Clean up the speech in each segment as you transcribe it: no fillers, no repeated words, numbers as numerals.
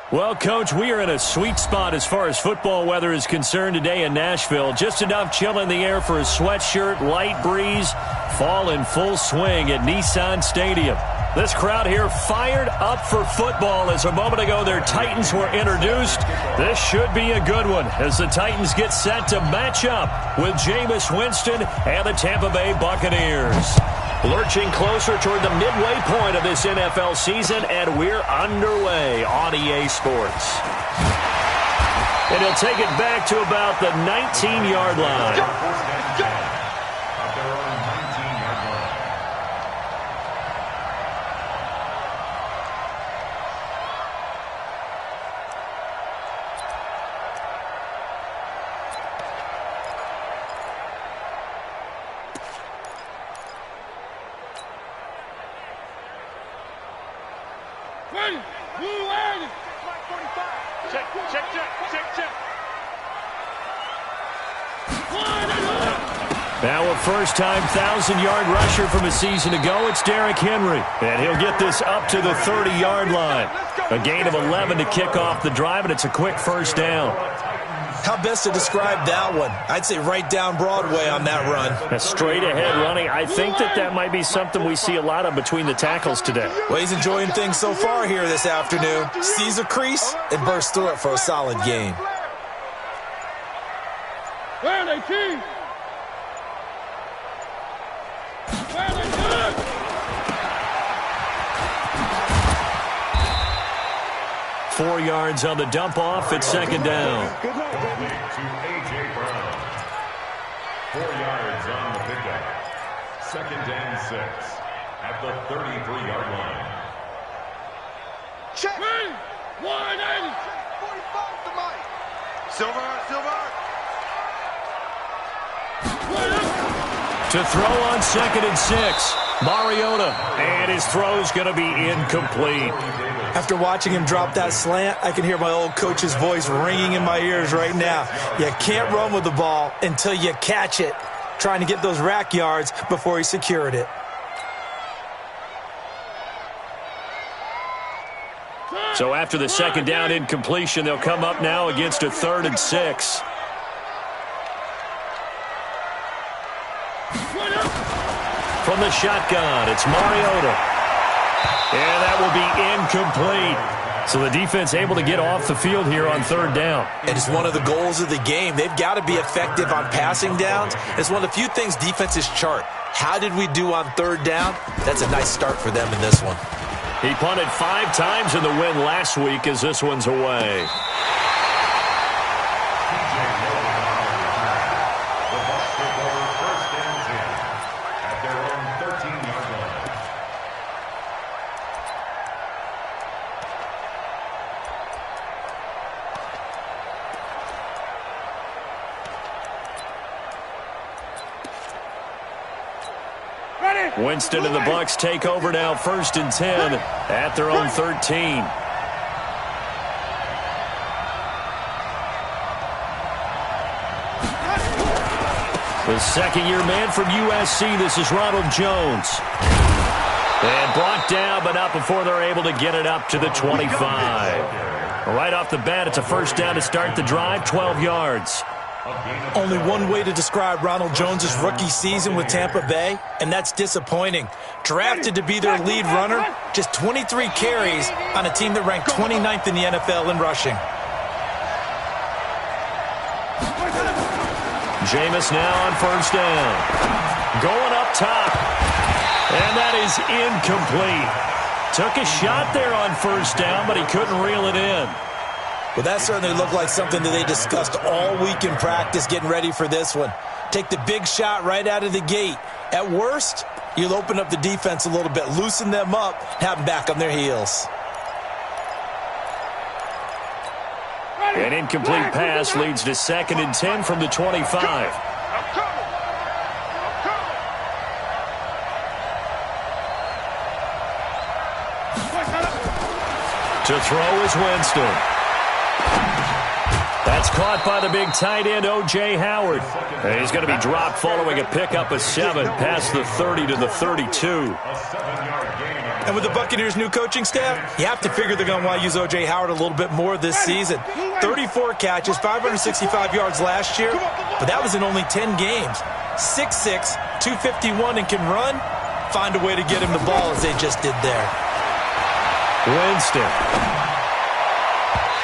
Well, Coach, we are in a sweet spot as far as football weather is concerned today in Nashville. Just enough chill in the air for a sweatshirt, light breeze, fall in full swing at Nissan Stadium. This crowd here fired up for football as a moment ago their Titans were introduced. This should be a good one as the Titans get set to match up with Jameis Winston and the Tampa Bay Buccaneers. Lurching closer toward the midway point of this NFL season, and we're underway on EA Sports. And he'll take it back to about the 19-yard line. Now a first-time 1,000-yard rusher from a season ago, it's Derrick Henry. And he'll get this up to the 30-yard line. A gain of 11 to kick off the drive, and it's a quick first down. How best to describe that one? I'd say right down Broadway on that run. A straight-ahead running. I think that might be something we see a lot of between the tackles today. Well, he's enjoying things so far here this afternoon. Sees a crease and bursts through it for a solid gain. Where are they, team? 4 yards on the dump off at second down. To A.J. Brown. 4 yards on the pickup. Second and 6 at the 33-yard line. Check. 180. 45 to Mike. Silver. To throw on second and 6. Mariota. And his throw's going to be incomplete. After watching him drop that slant, I can hear my old coach's voice ringing in my ears right now. You can't run with the ball until you catch it. Trying to get those rack yards before he secured it. So after the second down incompletion, they'll come up now against a 3rd and 6. From the shotgun, it's Mariota. And that will be incomplete. So the defense able to get off the field here on 3rd down. And it's one of the goals of the game. They've got to be effective on passing downs. It's one of the few things defenses chart. How did we do on 3rd down? That's a nice start for them in this one. He punted 5 times in the win last week as this one's away. Winston and the Bucs take over now, 1st and 10 at their own 13. The second-year man from USC, this is Ronald Jones. And brought down, but not before they're able to get it up to the 25. Right off the bat, it's a first down to start the drive, 12 yards. Only one way to describe Ronald Jones' rookie season with Tampa Bay, and that's disappointing. Drafted to be their lead runner, just 23 carries on a team that ranked 29th in the NFL in rushing. Jameis now on first down. Going up top. And that is incomplete. Took a shot there on first down, but he couldn't reel it in. Well, that certainly looked like something that they discussed all week in practice getting ready for this one. Take the big shot right out of the gate. At worst, you'll open up the defense a little bit, loosen them up, have them back on their heels. An incomplete pass leads to 2nd and 10 from the 25. To throw is Winston. That's caught by the big tight end, O.J. Howard. And he's going to be dropped following a pickup of 7 past the 30 to the 32. And with the Buccaneers' new coaching staff, you have to figure they're going to want to use O.J. Howard a little bit more this season. 34 catches, 565 yards last year, but that was in only 10 games. 6'6", 251, and can run. Find a way to get him the ball as they just did there. Winston.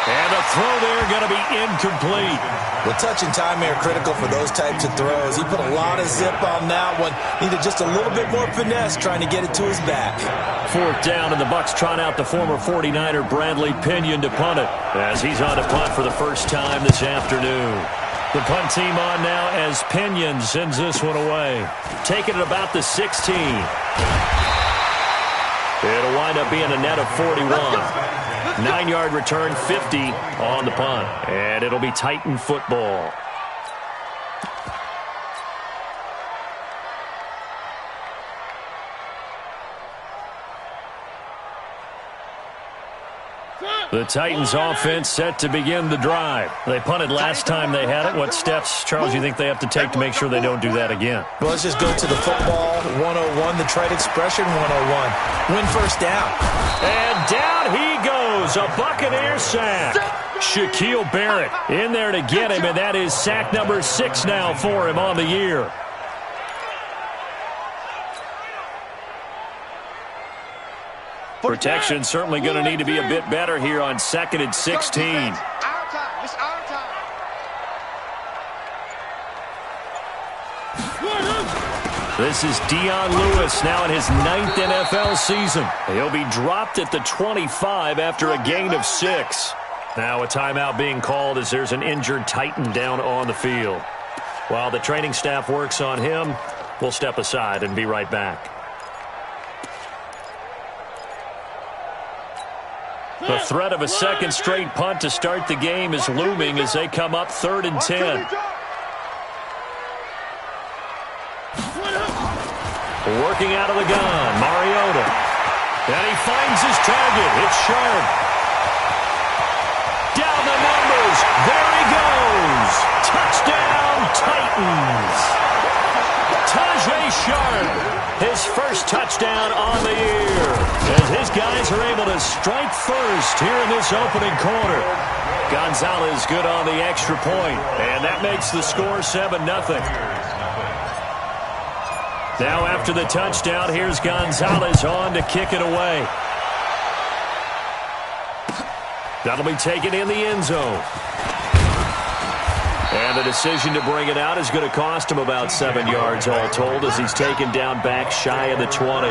And the throw there going to be incomplete. Well, touch and timing are critical for those types of throws. He put a lot of zip on that one. Needed just a little bit more finesse trying to get it to his back. Fourth down, and the Bucs trot out the former 49er Bradley Pinion to punt it, as he's on to punt for the first time this afternoon. The punt team on now as Pinion sends this one away. Taking it about the 16. It'll wind up being a net of 41. 9-yard return, 50 on the punt. And it'll be Titan football. The Titans offense set to begin the drive. They punted last time they had it. What steps, Charles, you think they have to take to make sure they don't do that again? Well, let's just go to the football 101, the trite expression 101. Win first down. And down he goes. A Buccaneer sack. Shaquille Barrett in there to get him, and that is sack number 6 now for him on the year. Protection certainly going to need to be a bit better here on 2nd and 16. This is Dion Lewis now in his 9th NFL season. He'll be dropped at the 25 after a gain of 6. Now a timeout being called as there's an injured Titan down on the field. While the training staff works on him, we'll step aside and be right back. The threat of a second straight punt to start the game is looming as they come up 3rd and 10. Working out of the gun, Mariota. And he finds his target. It's Sharp. Down the numbers. There he goes. Touchdown, Titans. Tajay Sharp. His first touchdown on the year. As his guys are able to strike first here in this opening quarter. Gonzalez good on the extra point. And that makes the score 7-0. Now after the touchdown, here's Gonzalez on to kick it away. That'll be taken in the end zone. And the decision to bring it out is going to cost him about 7 yards all told as he's taken down back shy of the 20.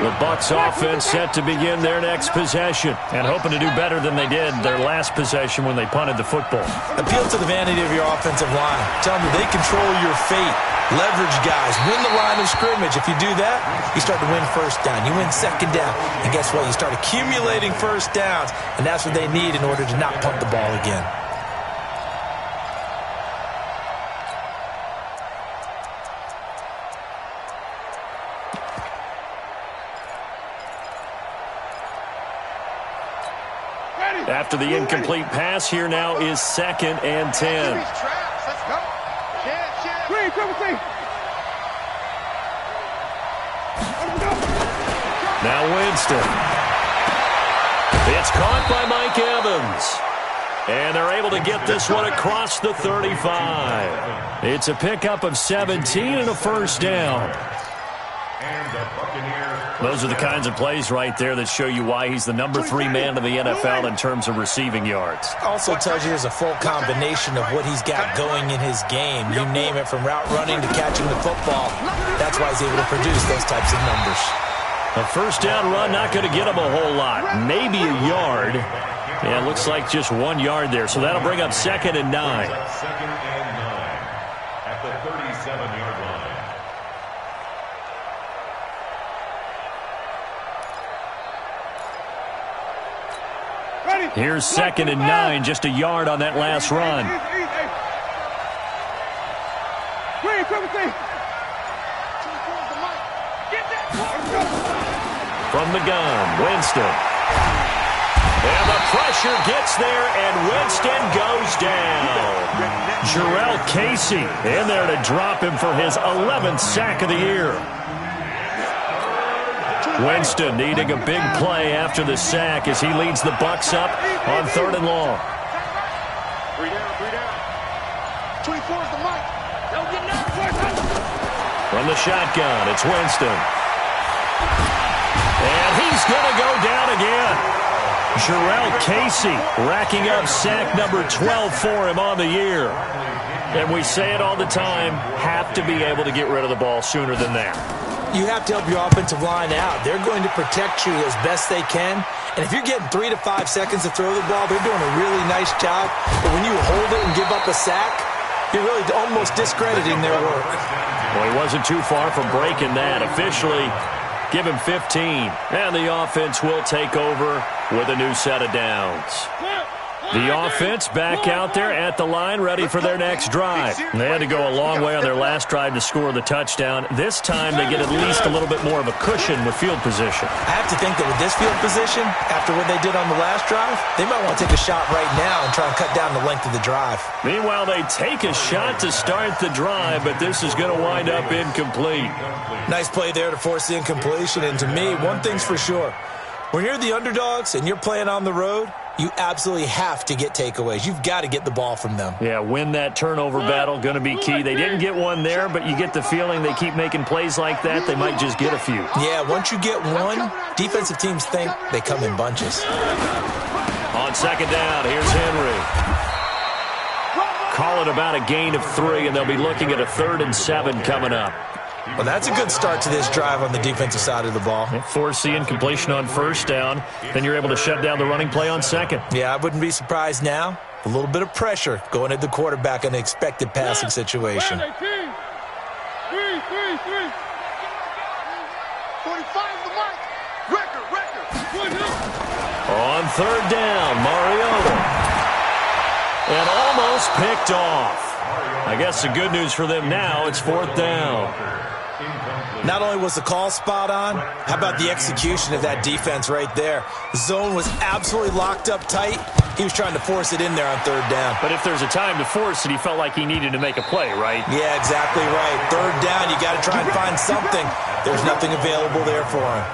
The Bucs offense set to begin their next possession and hoping to do better than they did their last possession when they punted the football. Appeal to the vanity of your offensive line. Tell them that they control your fate. Leverage guys. Win the line of scrimmage. If you do that, you start to win first down. You win second down. And guess what? You start accumulating first downs. And that's what they need in order to not punt the ball again. After the incomplete pass, here now is 2nd and 10. Now Winston. It's caught by Mike Evans. And they're able to get this one across the 35. It's a pickup of 17 and a first down. Those are the kinds of plays right there that show you why he's the number 3 man in the NFL in terms of receiving yards. Also tells you there's a full combination of what he's got going in his game. You name it, from route running to catching the football. That's why he's able to produce those types of numbers. A first down run not going to get him a whole lot. Maybe a yard. Yeah, it looks like just 1 yard there. So that'll bring up 2nd and 9. 2nd and 9 at the 37-yard line. Here's 2nd and 9, just a yard on that last run. From the gun, Winston. And the pressure gets there, and Winston goes down. Jarrell Casey in there to drop him for his 11th sack of the year. Winston needing a big play after the sack as he leads the Bucs up on 3rd and long. 3 down. 24 is the mic. Don't get nervous. From the shotgun, it's Winston. And he's going to go down again. Jarrell Casey racking up sack number 12 for him on the year. And we say it all the time, have to be able to get rid of the ball sooner than that. You have to help your offensive line out. They're going to protect you as best they can. And if you're getting 3 to 5 seconds to throw the ball, they're doing a really nice job. But when you hold it and give up a sack, you're really almost discrediting their work. Well, he wasn't too far from breaking that. Officially, give him 15. And the offense will take over with a new set of downs. The offense back out there at the line, ready for their next drive. They had to go a long way on their last drive to score the touchdown. This time they get at least a little bit more of a cushion with field position. I have to think that with this field position, after what they did on the last drive, they might want to take a shot right now and try and cut down the length of the drive. Meanwhile, they take a shot to start the drive, but this is going to wind up incomplete. Nice play there to force the incompletion. And to me, one thing's for sure. When you're the underdogs and you're playing on the road, you absolutely have to get takeaways. You've got to get the ball from them. Yeah, win that turnover battle, going to be key. They didn't get one there, but you get the feeling they keep making plays like that, they might just get a few. Yeah, once you get one, defensive teams think they come in bunches. On 2nd down, here's Henry. Call it about a gain of 3, and they'll be looking at a 3rd and 7 coming up. Well, that's a good start to this drive on the defensive side of the ball. Force the incompletion on 1st down, then you're able to shut down the running play on 2nd. Yeah, I wouldn't be surprised now. A little bit of pressure going at the quarterback in an expected passing situation. 3. 45 the mic. Record. On 3rd down, Mariota. And almost picked off. I guess the good news for them now, it's 4th down. Not only was the call spot on, how about the execution of that defense right there? The zone was absolutely locked up tight. He was trying to force it in there on 3rd down. But if there's a time to force it, he felt like he needed to make a play, right? Yeah, exactly right. 3rd down, you got to try and find something. There's nothing available there for him.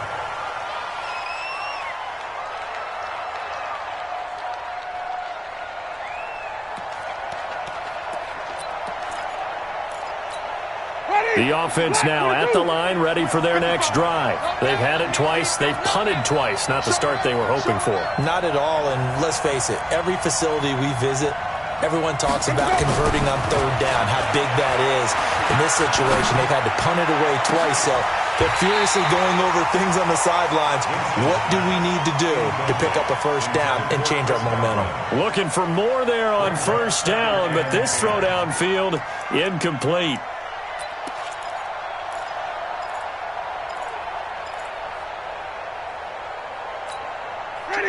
The offense now at the line, ready for their next drive. They've had it twice. They've punted twice. Not the start they were hoping for. Not at all, and let's face it, every facility we visit, everyone talks about converting on 3rd down, how big that is. In this situation, they've had to punt it away twice, so they're furiously going over things on the sidelines. What do we need to do to pick up a 1st down and change our momentum? Looking for more there on 1st down, but this throw downfield, incomplete.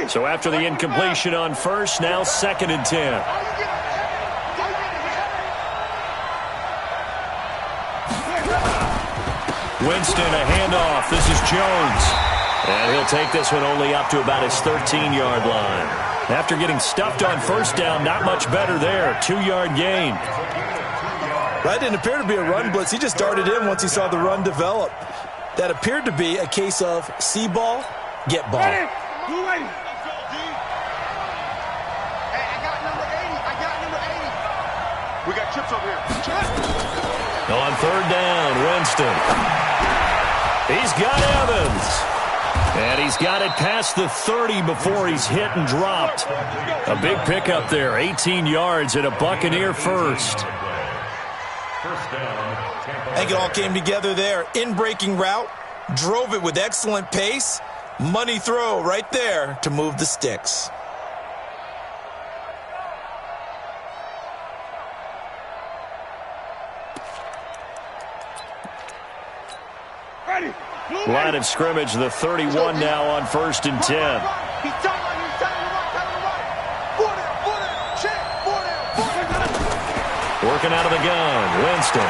So after the incompletion on 1st, now 2nd and 10. Winston, a handoff. This is Jones. And he'll take this one only up to about his 13-yard line. After getting stuffed on 1st down, not much better there. 2-yard gain. That didn't appear to be a run blitz. He just darted in once he saw the run develop. That appeared to be a case of see ball, get ball. We got chips over here. On 3rd down, Winston. He's got Evans. And he's got it past the 30 before he's hit and dropped. A big pickup there, 18 yards and a Buccaneer first. I think it all came together there. In-breaking route, drove it with excellent pace. Money throw right there to move the sticks. Line of scrimmage, the 31 now on 1st and 10. Working out of the gun, Winston.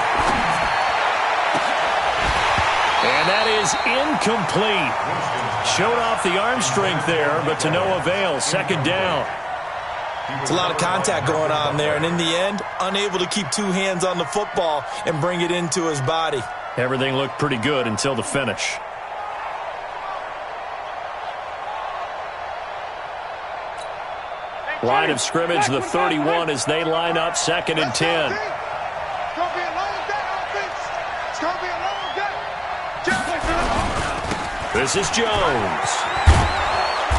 And that is incomplete. Showed off the arm strength there, but to no avail. 2nd down. It's a lot of contact going on there, and in the end, unable to keep 2 hands on the football and bring it into his body. Everything looked pretty good until the finish. Line of scrimmage, the 31 as they line up 2nd and 10. This is Jones.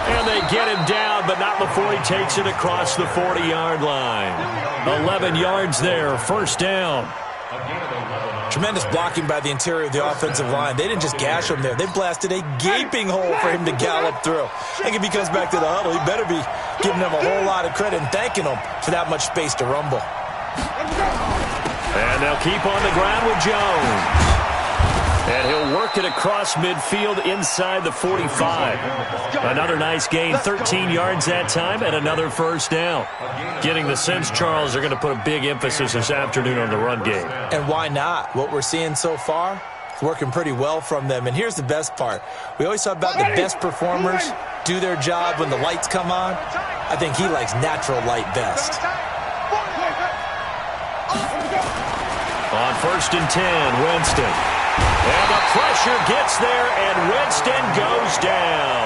And they get him down, but not before he takes it across the 40-yard line. 11 yards there, 1st down. Tremendous blocking by the interior of the offensive line. They didn't just gash him there. They blasted a gaping hole for him to gallop through. I think if he comes back to the huddle, he better be giving them a whole lot of credit and thanking them for that much space to rumble. And they'll keep on the ground with Jones. And he'll work it across midfield inside the 45. Another nice gain, 13 yards that time, and another 1st down. Getting the sense, Charles, they're going to put a big emphasis this afternoon on the run game. And why not? What we're seeing so far, it's working pretty well from them. And here's the best part. We always talk about the best performers do their job when the lights come on. I think he likes natural light best. On 1st and 10, Winston. And the pressure gets there, and Winston goes down.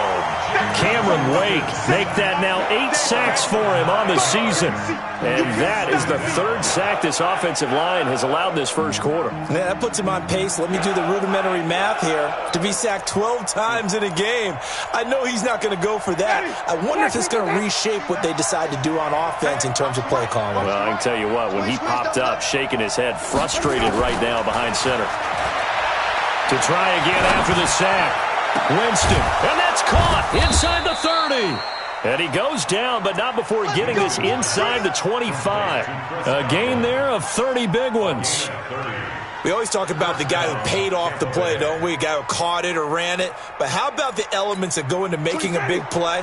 Cameron Wake make that now 8 sacks for him on the season. And that is the 3rd sack this offensive line has allowed this 1st quarter. Yeah, that puts him on pace. Let me do the rudimentary math here. To be sacked 12 times in a game. I know he's not going to go for that. I wonder if it's going to reshape what they decide to do on offense in terms of play calling. Well, I can tell you what, when he popped up, shaking his head, frustrated right now behind center. To try again after the sack. Winston, and that's caught inside the 30. And he goes down, but not before getting this inside the 25. A gain there of 30 big ones. We always talk about the guy who paid off the play, don't we? A guy who caught it or ran it. But how about the elements that go into making a big play?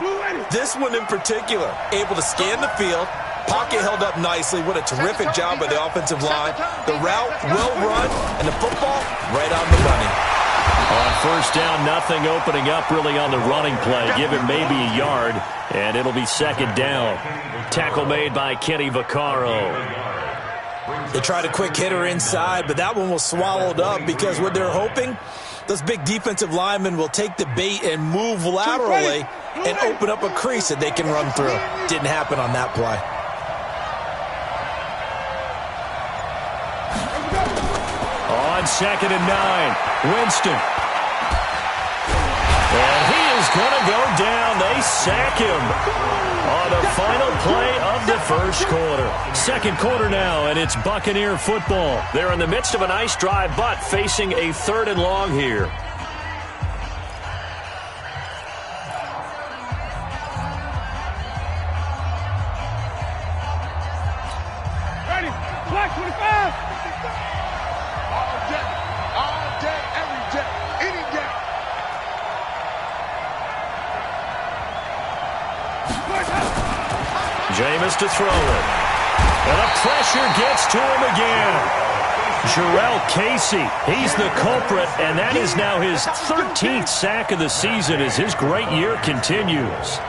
This one in particular, able to scan the field. Pocket held up nicely. What a terrific job by the offensive line. The route, well run, and the football right on the money. On 1st down, nothing opening up really on the running play. Give him maybe a yard, and it'll be 2nd down. Tackle made by Kenny Vaccaro. They tried a quick hitter inside, but that one was swallowed up because what they're hoping, those big defensive linemen will take the bait and move laterally and open up a crease that they can run through. Didn't happen on that play. On 2nd and 9, Winston. And he is going to go down. They sack him on the final play of the 1st quarter. 2nd quarter now, and it's Buccaneer football. They're in the midst of a nice drive, but facing a 3rd and long here. Ready, flag 25. All day, every day, any day. Jameis to throw it. And the pressure gets to him again. Jarrell Casey, he's the culprit, and that is now his 13th sack of the season as his great year continues.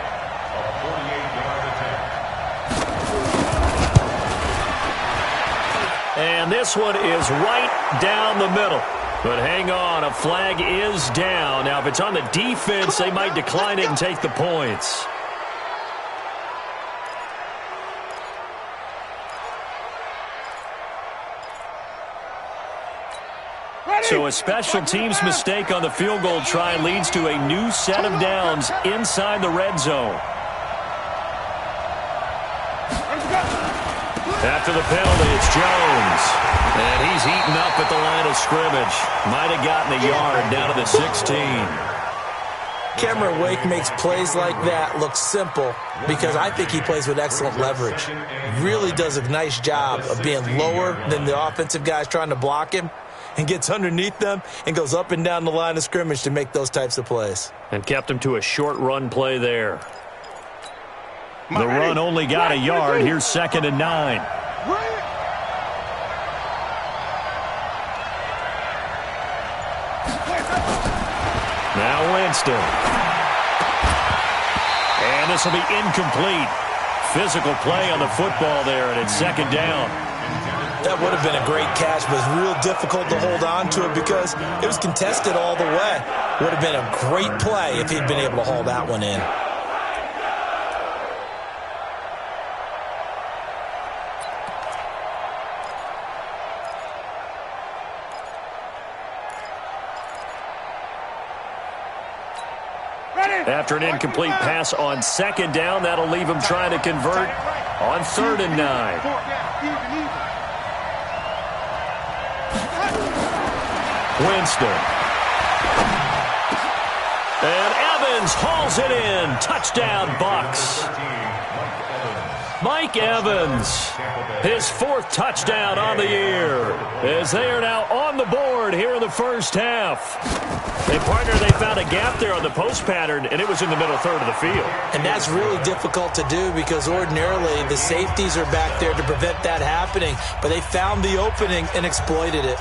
And this one is right down the middle. But hang on, a flag is down. Now, if it's on the defense, they might decline it and take the points. So a special teams mistake on the field goal try leads to a new set of downs inside the red zone. After the penalty, it's Jones. And he's eaten up at the line of scrimmage. Might have gotten a yard down to the 16. Cameron Wake makes plays like that look simple because I think he plays with excellent leverage. Really does a nice job of being lower than the offensive guys trying to block him and gets underneath them and goes up and down the line of scrimmage to make those types of plays. And kept him to a short run play there. The run only got a yard. Here's 2nd and 9. Now Winston. And this will be incomplete. Physical play on the football there, and it's 2nd down. That would have been a great catch, but it's real difficult to hold on to it because it was contested all the way. Would have been a great play if he'd been able to haul that one in. After an incomplete pass on second down, that'll leave him trying to convert on 3rd and 9. Winston. And Evans hauls it in. Touchdown, Bucs. Mike Evans, his 4th touchdown on the year, as they are now on the board here in the first half. Hey, partner, they found a gap there on the post pattern, and it was in the middle third of the field. And that's really difficult to do because ordinarily the safeties are back there to prevent that happening, but they found the opening and exploited it.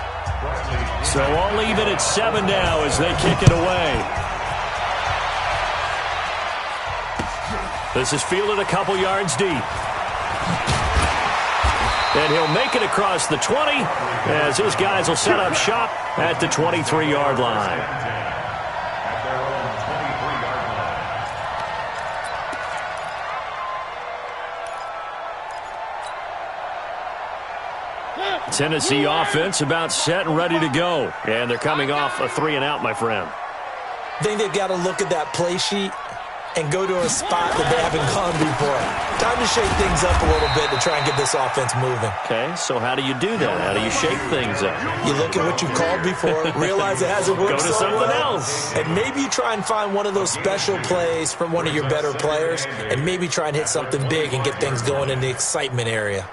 So I'll leave it at 7 now as they kick it away. This is fielded a couple yards deep. And he'll make it across the 20 as his guys will set up shop at the 23-yard line. Tennessee offense about set and ready to go. And they're coming off a 3-and-out, my friend. I think they've got to look at that play sheet and go to a spot that they haven't gone before. Time to shake things up a little bit to try and get this offense moving. Okay, so how do you do that? How do you shake things up? You look at what you've called before, realize it hasn't worked Go to so something well, else. and maybe you try and find one of those special plays from one of your better players, and maybe try and hit something big and get things going in the excitement area.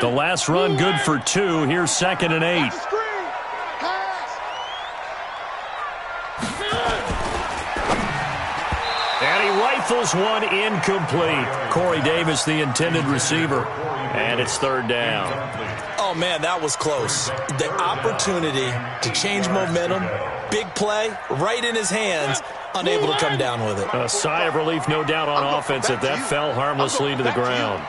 The last run good for 2. Here's 2nd and 8. And he rifles one incomplete. Corey Davis, the intended receiver. And it's 3rd down. Oh, man, that was close. The opportunity to change momentum, big play, right in his hands, unable to come down with it. A sigh of relief, no doubt, on offense that fell harmlessly to the ground.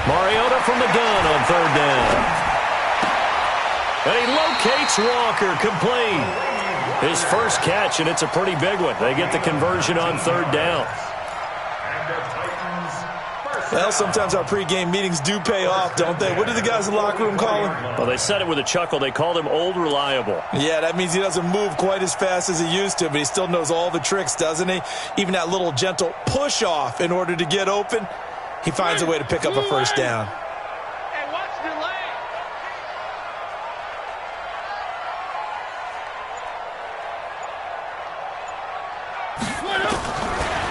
Mariota from the gun on 3rd down. And he locates Walker, complete. His first catch, and it's a pretty big one. They get the conversion on 3rd down. Well, sometimes our pregame meetings do pay off, don't they? What do the guys in the locker room call him? Well, they said it with a chuckle. They called him Old Reliable. Yeah, that means he doesn't move quite as fast as he used to, but he still knows all the tricks, doesn't he? Even that little gentle push-off in order to get open, he finds a way to pick up a first down. Hey, watch the lane.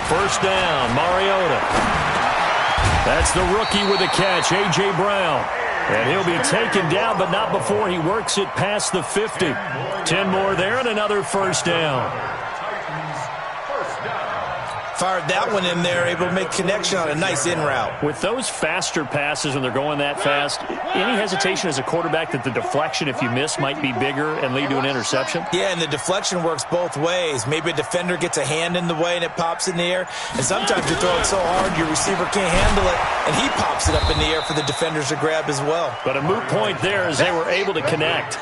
First down, Mariota. That's the rookie with the catch, A.J. Brown. And he'll be taken down, but not before he works it past the 50. 10 more there and another first down. Fired that one in there, able to make connection on a nice in route. With those faster passes when they're going that fast, any hesitation as a quarterback that the deflection, if you miss, might be bigger and lead to an interception? Yeah, and the deflection works both ways. Maybe a defender gets a hand in the way and it pops in the air. And sometimes you throw it so hard your receiver can't handle it, and he pops it up in the air for the defenders to grab as well. But a moot point there as they were able to connect.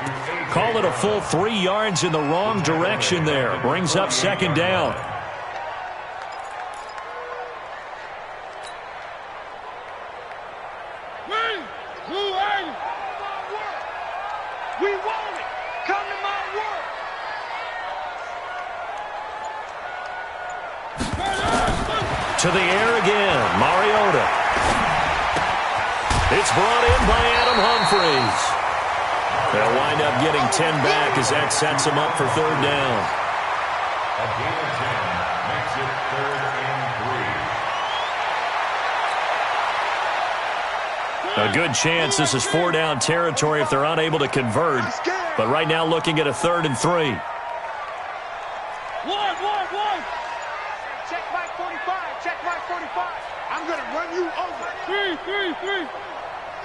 Call it a full 3 yards in the wrong direction there. Brings up 2nd down. We want it. Come to my work. To the air again, Mariota. It's brought in by Adam Humphries. They'll wind up getting 10 back as that sets them up for 3rd down. A gain of 10 makes it 3rd and 3. A good chance this is 4-down territory if they're unable to convert. But right now looking at a 3rd and 3. One. Check my 45. Check my 45. I'm going to run you over. Three.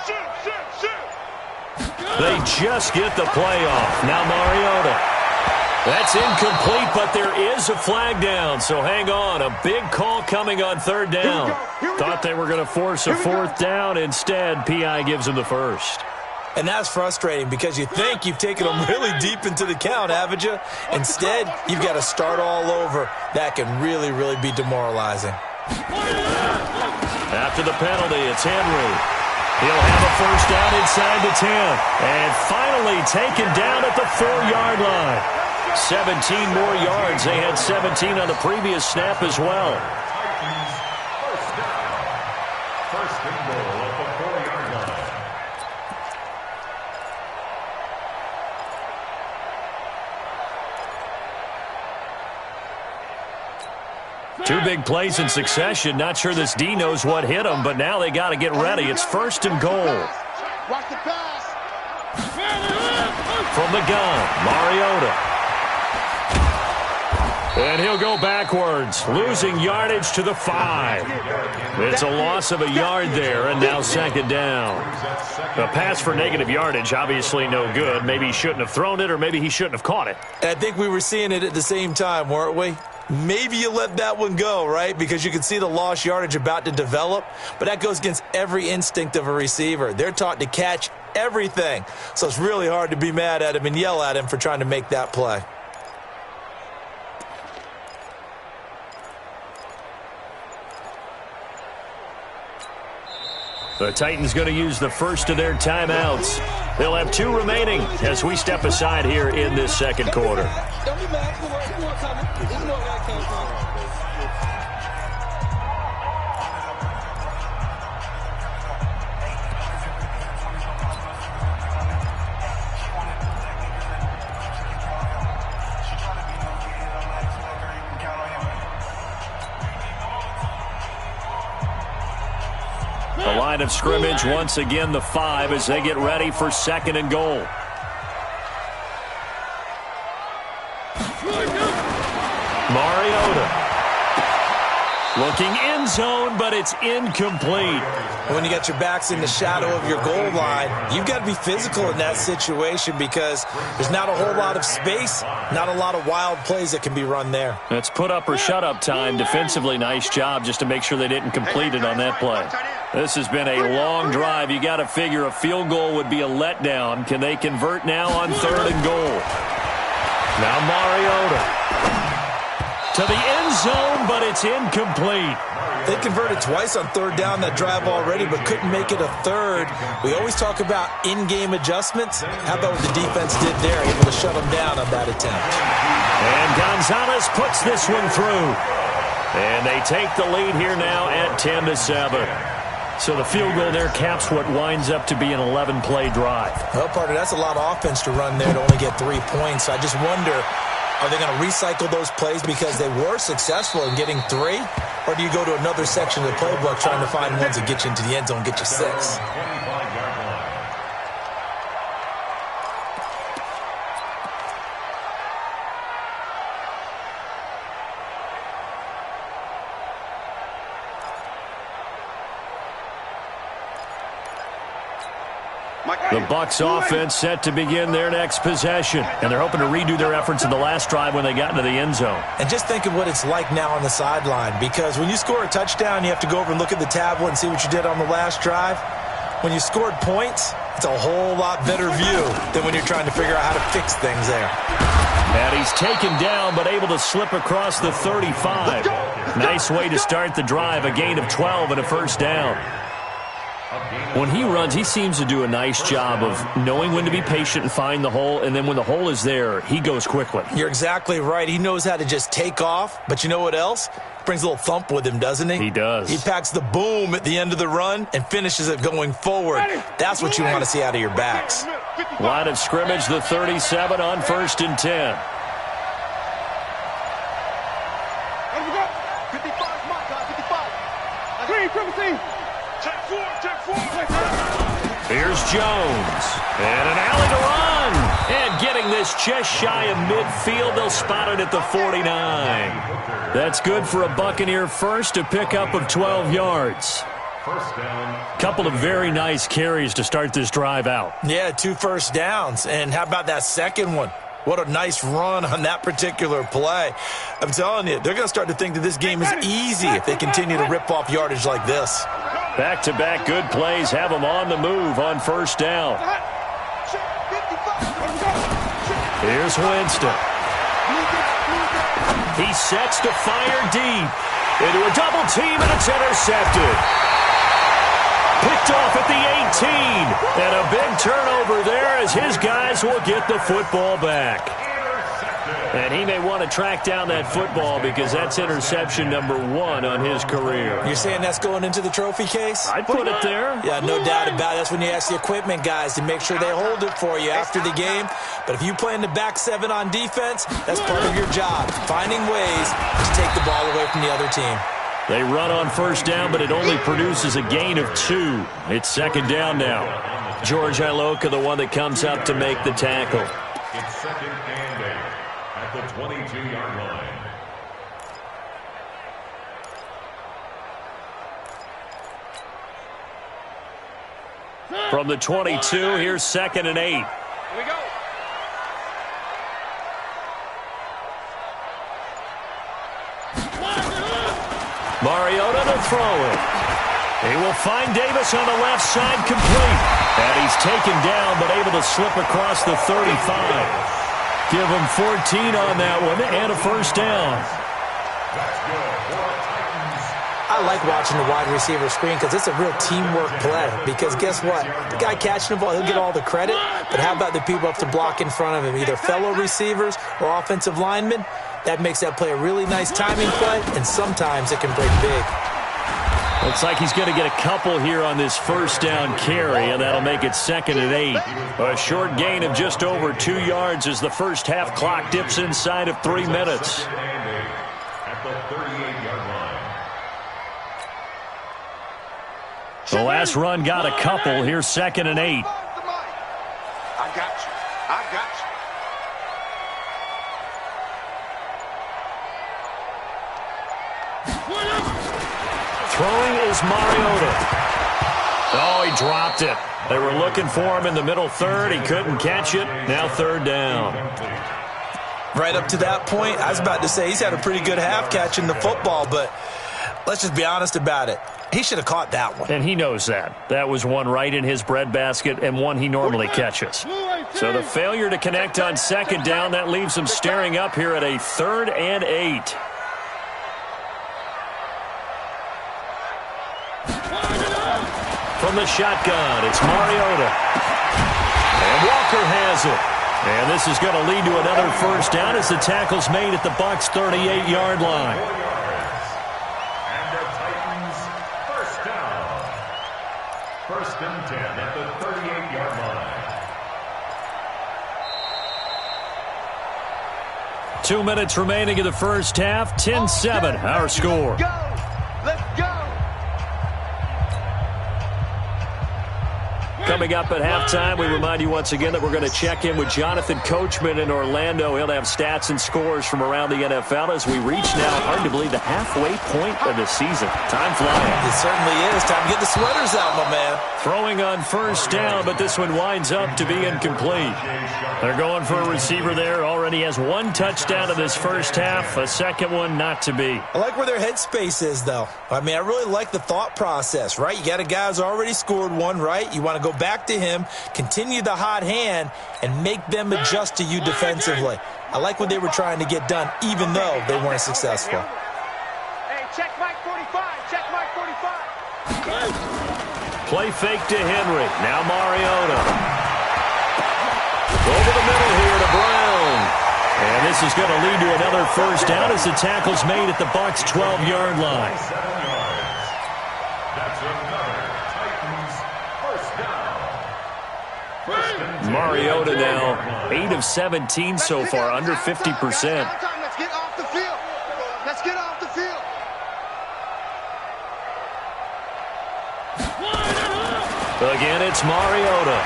Shoot. They just get the play off. Now Mariota. That's incomplete, but there is a flag down, so hang on. A big call coming on 3rd down. Thought they were going to force a 4th down. Instead, P.I. gives them the first. And that's frustrating because you think you've taken them really deep into the count, haven't you? Instead, you've got to start all over. That can really, really be demoralizing. After the penalty, it's Henry. He'll have a first down inside the 10. And finally taken down at the 4-yard line. 17 more yards. They had 17 on the previous snap as well. First down. First and goal at the 4-yard line. Two big plays in succession. Not sure this D knows what hit him, but now they got to get ready. It's first and goal. Watch the pass. From the gun, Mariota. And he'll go backwards, losing yardage to the 5. It's a loss of a yard there, and now second down. A pass for negative yardage, obviously no good. Maybe he shouldn't have thrown it, or maybe he shouldn't have caught it. I think we were seeing it at the same time, weren't we? Maybe you let that one go, right? Because you can see the lost yardage about to develop. But that goes against every instinct of a receiver. They're taught to catch everything. So it's really hard to be mad at him and yell at him for trying to make that play. The Titans going to use the first of their timeouts. They'll have 2 remaining as we step aside here in this second quarter. The line of scrimmage, once again, the 5 as they get ready for second and goal. Mariota. Looking end zone, but it's incomplete. When you got your backs in the shadow of your goal line, you've got to be physical in that situation because there's not a whole lot of space, not a lot of wild plays that can be run there. It's put up or shut up time. Defensively, nice job just to make sure they didn't complete it on that play. This has been a long drive. You got to figure a field goal would be a letdown. Can they convert now on third and goal? Now Mariota. To the end zone, but it's incomplete. They converted twice on third down that drive already, but couldn't make it a third. We always talk about in-game adjustments. How about what the defense did there, able to shut them down on that attempt. And Gonzalez puts this one through. And they take the lead here now at 10-7. So the field goal there caps what winds up to be an 11-play drive. Well, partner, that's a lot of offense to run there to only get 3 points. So I just wonder, are they going to recycle those plays because they were successful in getting 3? Or do you go to another section of the playbook trying to find ones that get you into the end zone, get you 6? The Bucs offense set to begin their next possession. And they're hoping to redo their efforts in the last drive when they got into the end zone. And just think of what it's like now on the sideline. Because when you score a touchdown, you have to go over and look at the tablet and see what you did on the last drive. When you scored points, it's a whole lot better view than when you're trying to figure out how to fix things there. And he's taken down but able to slip across the 35. Nice way to start the drive. A gain of 12 and a first down. When he runs, he seems to do a nice job of knowing when to be patient and find the hole, and then when the hole is there, he goes quickly. You're exactly right. He knows how to just take off, but you know what else? Brings a little thump with him, doesn't he? He does. He packs the boom at the end of the run and finishes it going forward. That's what you want to see out of your backs. Line of scrimmage, the 37 on 1st and 10. Here's Jones. And an alley to run. And getting this just shy of midfield. They'll spot it at the 49. That's good for a Buccaneer first, a pickup of 12 yards. First down. Couple of very nice carries to start this drive out. Yeah, 2 first downs. And how about that second one? What a nice run on that particular play. I'm telling you, they're going to start to think that this game is easy if they continue to rip off yardage like this. Back-to-back good plays have them on the move on first down. Here's Winston. He sets to fire deep into a double team, and it's intercepted. Picked off at the 18. And a big turnover there as his guys will get the football back. And he may want to track down that football because that's interception number 1 on his career. You're saying that's going into the trophy case? I'd put it there. Yeah, no doubt about it. That's when you ask the equipment guys to make sure they hold it for you after the game. But if you play in the back 7 on defense, that's part of your job, finding ways to take the ball away from the other team. They run on first down, but it only produces a gain of 2. It's second down now. George Iloka, the one that comes up to make the tackle. It's second and 8 at the 22-yard line. From the 22, here's second and 8. Here we go. Mariota to throw it. He will find Davis on the left side, complete. And he's taken down, but able to slip across the 35. Give him 14 on that one and a first down. That's good for Titans. I like watching the wide receiver screen because it's a real teamwork play. Because guess what? The guy catching the ball, he'll get all the credit. But how about the people up to block in front of him, either fellow receivers or offensive linemen? That makes that play a really nice timing play, and sometimes it can break big. Looks like he's going to get a couple here on this first down carry, and that'll make it second and 8. A short gain of just over 2 yards as the first half clock dips inside of 3 minutes. Second and 8 at the 38-yard line. The last run got a couple. Here's second and 8. I got you. I got you. Throwing is Mariota. Oh, he dropped it. They were looking for him in the middle third. He couldn't catch it. Now third down. Right up to that point, I was about to say he's had a pretty good half catching the football, but let's just be honest about it. He should have caught that one. And he knows that. That was one right in his breadbasket and one he normally catches. So the failure to connect on second down, that leaves him staring up here at a 3rd and 8. From the shotgun, it's Mariota. And Walker has it. And this is going to lead to another first down as the tackle's made at the Bucs' 38-yard line. 4 yards. And the Titans first down. First and 10 at the 38-yard line. 2 minutes remaining in the first half. 10-7, our score. Let's go. Let's go. Coming up at halftime, we remind you once again that we're going to check in with Jonathan Coachman in Orlando. He'll have stats and scores from around the NFL as we reach now, hard to believe, the halfway point of the season. Time flying. It certainly is. Time to get the sweaters out, my man. Throwing on first down, but this one winds up to be incomplete. They're going for a receiver there. Already has 1 touchdown in this first half, a second one not to be. I like where their headspace is, though. I mean, I really like the thought process, right? You got a guy who's already scored one, right? You want to go back to him, continue the hot hand, and make them adjust to you defensively. I like what they were trying to get done, even though they weren't successful. Hey, check Mike 45. Check Mike 45. Play fake to Henry. Now Mariota. Over the middle here to Brown. And this is going to lead to another first down as the tackle's made at the Bucs' 12-yard line. 7 yards. That's another Titans first down. First and 10. Mariota now 8 of 17 so far, under 50%. Let's get off the field. Let's get off the field. Again, it's Mariota.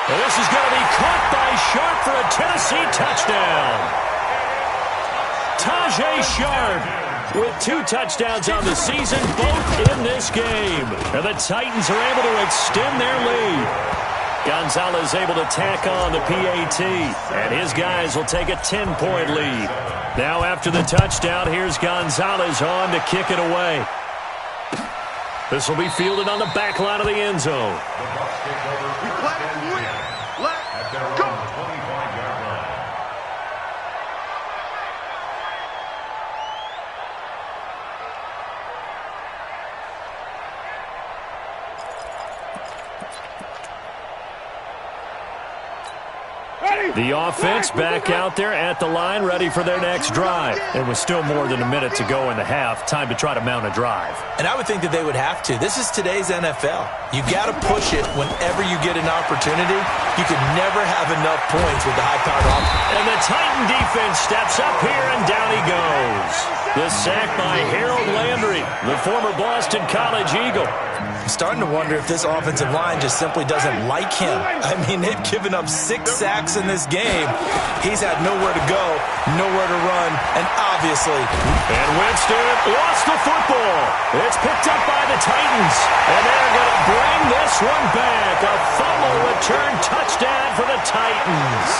And this is going to be caught by Sharp for a Tennessee touchdown. Tajay Sharp with 2 touchdowns on the season, both in this game. And the Titans are able to extend their lead. Gonzalez able to tack on the PAT, and his guys will take a 10-point lead. Now after the touchdown, here's Gonzalez on to kick it away. This will be fielded on the back line of the end zone. The Bucs take over first and 10 at their own 25-yard line. The offense back out there at the line, ready for their next drive. It was still more than a minute to go in the half. Time to try to mount a drive. And I would think that they would have to. This is today's NFL. You got to push it whenever you get an opportunity. You can never have enough points with the high-powered offense. And the Titan defense steps up here, and down he goes. The sack by Harold Landry, the former Boston College Eagle. I'm starting to wonder if this offensive line just simply doesn't like him. I mean, they've given up 6 sacks in this game. He's had nowhere to go, nowhere to run, and obviously... And Winston lost the football. It's picked up by the Titans, and they're going to bring this one back. A fumble return touchdown for the Titans.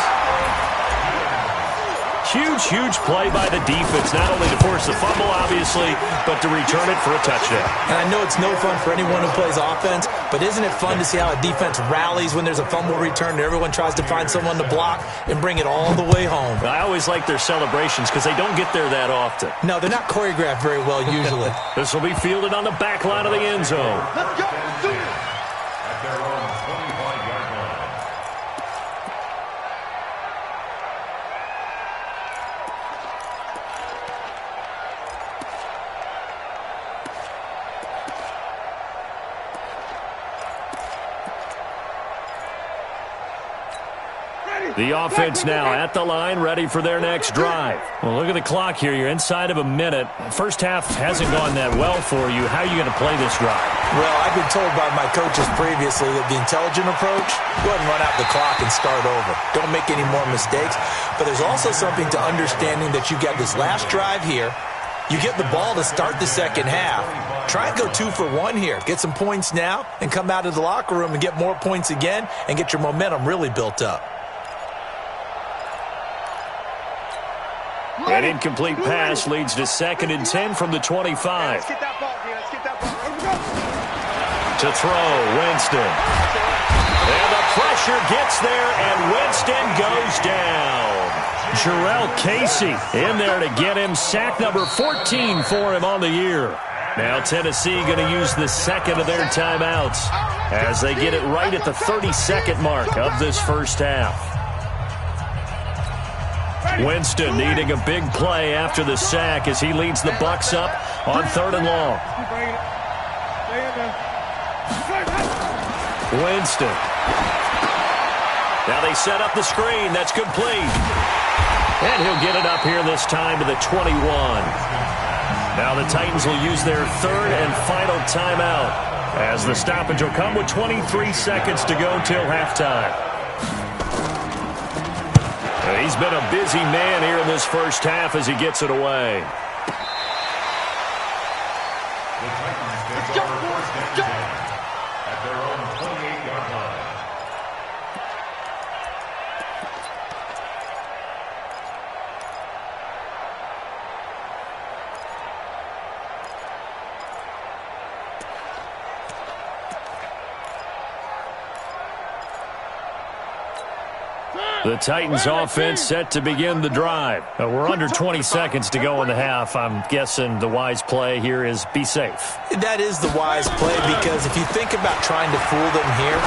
Huge play by the defense, not only to force the fumble, obviously, but to return it for a touchdown. And I know it's no fun for anyone who plays offense, but isn't it fun to see how a defense rallies when there's a fumble return and everyone tries to find someone to block and bring it all the way home? I always like their celebrations because they don't get there that often. No, they're not choreographed very well usually. This will be fielded on the back line of the end zone. Let's go. Do it. At their own 25-yard line. The offense now at the line, ready for their next drive. Well, look at the clock here. You're inside of a minute. First half hasn't gone that well for you. How are you going to play this drive? Well, I've been told by my coaches previously that the intelligent approach, go ahead and run out the clock and start over. Don't make any more mistakes. But there's also something to understanding that you got this last drive here. You get the ball to start the second half. Try and go 2 for 1 here. Get some points now and come out of the locker room and get more points again and get your momentum really built up. An incomplete pass leads to 2nd and 10 from the 25. Let's get that ball, D. Let's get that ball. To throw, Winston. And the pressure gets there, and Winston goes down. Jarrell Casey in there to get him. Sack number 14 for him on the year. Now Tennessee going to use the second of their timeouts as they get it right at the 30-second mark of this first half. Winston needing a big play after the sack as he leads the Bucs up on 3rd and long. Winston. Now they set up the screen. That's complete. And he'll get it up here this time to the 21. Now the Titans will use their 3rd and final timeout as the stoppage will come with 23 seconds to go till halftime. He's been a busy man here in this first half as he gets it away. The Titans take over first and 10 at their own 28-yard line. The Titans offense set to begin the drive. We're under 20 seconds to go in the half. I'm guessing the wise play here is be safe. That is the wise play because if you think about trying to fool them here,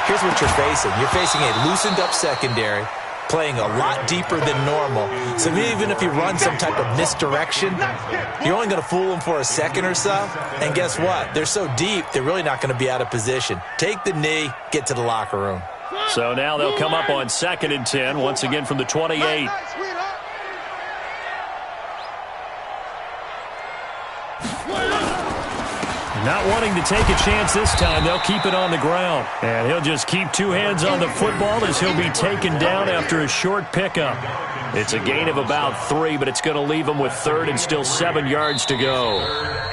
here's what you're facing. You're facing a loosened up secondary, playing a lot deeper than normal. So even if you run some type of misdirection, you're only going to fool them for a second or so. And guess what? They're so deep, they're really not going to be out of position. Take the knee, get to the locker room. So now they'll come up on 2nd and 10, once again from the 28. Not wanting to take a chance this time, they'll keep it on the ground. And he'll just keep 2 hands on the football as he'll be taken down after a short pickup. It's a gain of about 3, but it's going to leave him with 3rd and still 7 yards to go.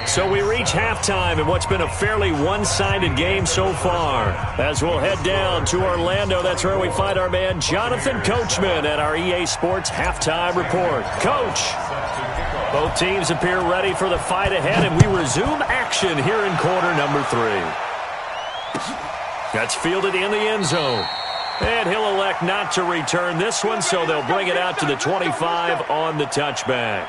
So we reach halftime in what's been a fairly one-sided game so far. As we'll head down to Orlando, that's where we find our man Jonathan Coachman at our EA Sports Halftime Report. Coach, both teams appear ready for the fight ahead, and we resume action here in quarter number 3. That's fielded in the end zone. And he'll elect not to return this one, so they'll bring it out to the 25 on the touchback.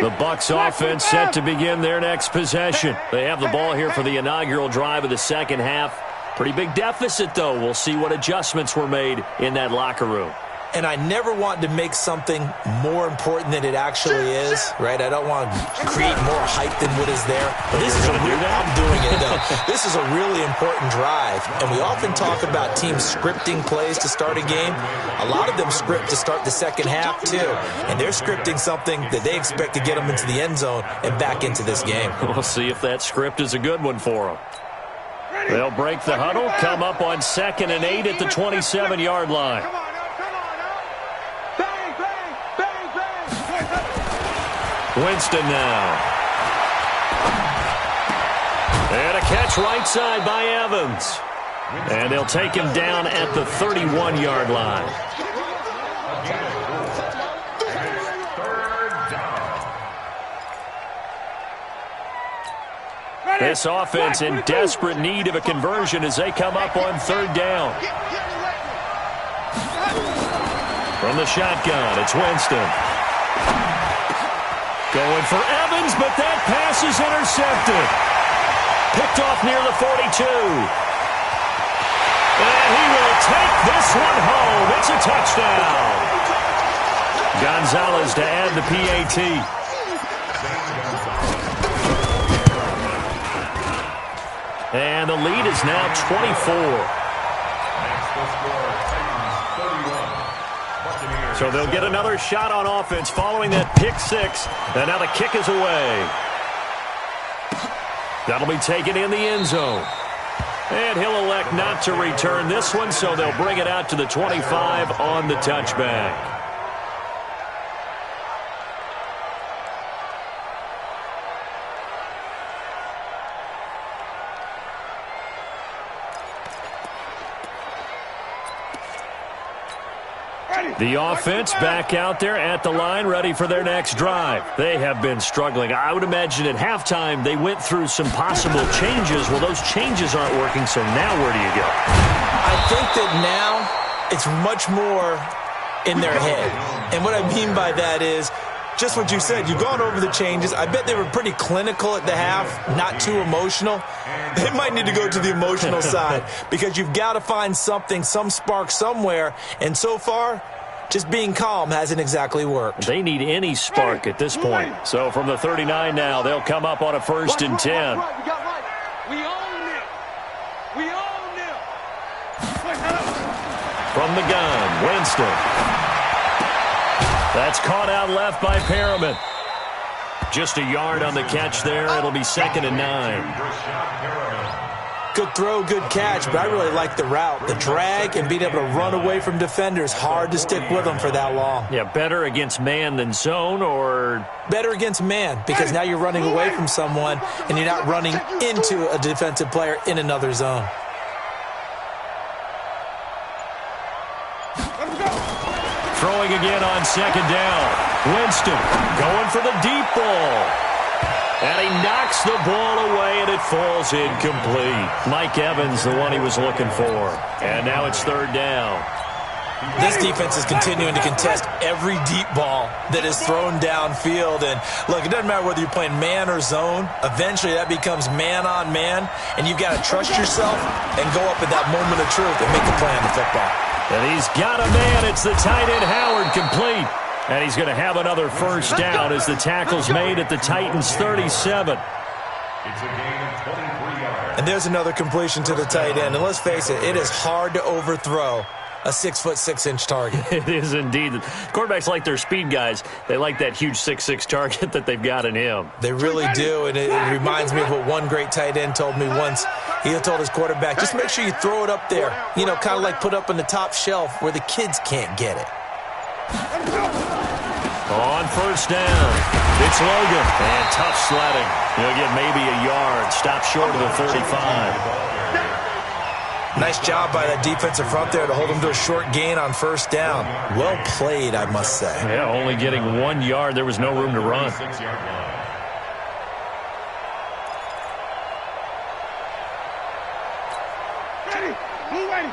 The The Bucs offense set to begin their next possession. They have the ball here for the inaugural drive of the second half. Pretty big deficit, though. We'll see what adjustments were made in that locker room. And I never want to make something more important than it actually is, right? I don't want to create more hype than what is there. But this is I'm doing it, though. This is a really important drive. And we often talk about teams scripting plays to start a game. A lot of them script to start the second half, too. And they're scripting something that they expect to get them into the end zone and back into this game. We'll see if that script is a good one for them. They'll break the huddle, come up on 2nd and 8 at the 27-yard line. Winston now. And a catch right side by Evans. And they'll take him down at the 31-yard line. This offense in desperate need of a conversion as they come up on 3rd down. From the shotgun, it's Winston. Going for Evans, but that pass is intercepted. Picked off near the 42. And he will take this one home. It's a touchdown. Gonzalez to add the PAT. And the lead is now 24. So they'll get another shot on offense following that pick six. And now the kick is away. That'll be taken in the end zone. And he'll elect not to return this one, so they'll bring it out to the 25 on the touchback. The offense back out there at the line, ready for their next drive. They have been struggling. I would imagine at halftime they went through some possible changes. Well, those changes aren't working, so now where do you go? I think that now it's much more in their head. And what I mean by that is just what you said. You've gone over the changes. I bet they were pretty clinical at the half, not too emotional. They might need to go to the emotional side because you've got to find something, some spark somewhere. And so far, just being calm hasn't exactly worked. They need any spark at this point. So from the 39 now, they'll come up on a 1st and 10. We own it. We own it. From the gun, Winston. That's caught out left by Perriman. Just a yard on the catch there. It'll be 2nd and 9. Good throw, good catch, but I really like the route. The drag and being able to run away from defenders, hard to stick with them for that long. Yeah, better against man than zone, or? Better against man, because now you're running away from someone and you're not running into a defensive player in another zone. Throwing again on 2nd down. Winston going for the deep ball. And he knocks the ball away, and it falls incomplete. Mike Evans, the one he was looking for. And now it's 3rd down. This defense is continuing to contest every deep ball that is thrown downfield. And, look, it doesn't matter whether you're playing man or zone. Eventually, that becomes man on man, and you've got to trust yourself and go up at that moment of truth and make the play on the football. And he's got a man. It's the tight end, Howard, complete. And he's going to have another 1st down as the tackle's made at the Titans' 37. It's a gain of 23 yards. And there's another completion to the tight end. And let's face it, it is hard to overthrow a 6'6" target. It is indeed. Quarterbacks like their speed guys. They like that huge 6'6" target that they've got in him. They really do, and it reminds me of what one great tight end told me once. He told his quarterback, just make sure you throw it up there. You know, kind of like put up on the top shelf where the kids can't get it. On 1st down, it's Logan. And tough sledding. He'll get maybe a yard. Stop short of the 35. Nice job by that defensive front there to hold him to a short gain on 1st down. Well played, I must say. Yeah, only getting 1 yard. There was no room to run. Ready. Move ready.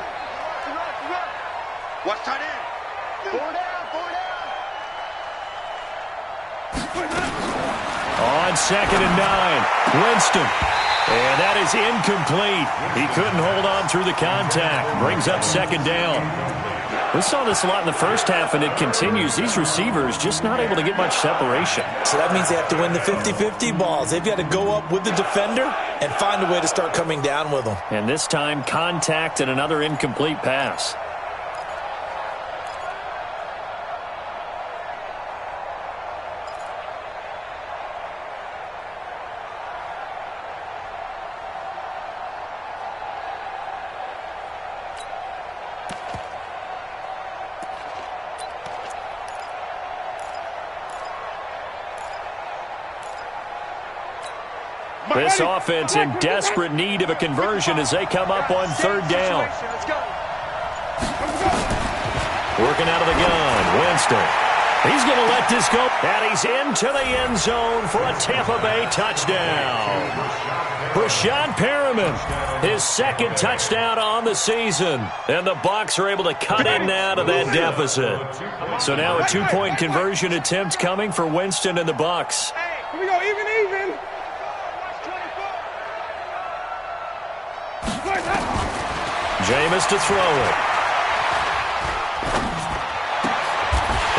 Watch tight end. 4 down. 4 down. 2nd and 9. Winston. And that is incomplete. He couldn't hold on through the contact. Brings up 2nd down. We saw this a lot in the first half, and it continues. These receivers just not able to get much separation. So that means they have to win the 50-50 balls. They've got to go up with the defender and find a way to start coming down with them. And this time, contact and another incomplete pass. This offense in desperate need of a conversion as they come up on 3rd down. Working out of the gun, Winston. He's going to let this go. And he's into the end zone for a Tampa Bay touchdown. Brashad Perriman, his 2nd touchdown on the season. And the Bucs are able to cut in now to that deficit. So now a 2-point conversion attempt coming for Winston and the Bucs. Here we go, even. Jameis to throw it.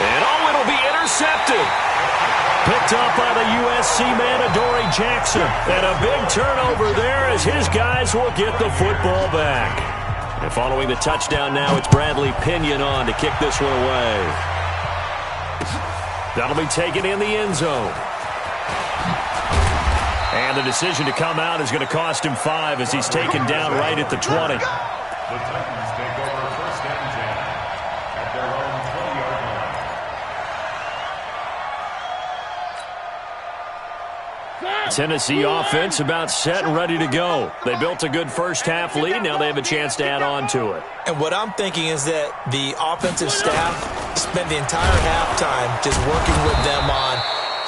And it'll be intercepted. Picked up by the USC man, Adoree Jackson. And a big turnover there as his guys will get the football back. And following the touchdown now, it's Bradley Pinion on to kick this one away. That'll be taken in the end zone. And the decision to come out is going to cost him 5 as he's taken down right at the 20. The Titans take over 1st and 10 at their own 20-yard line. Tennessee offense about set and ready to go. They built a good first half lead. Now they have a chance to add on to it. And what I'm thinking is that the offensive staff spent the entire halftime just working with them on,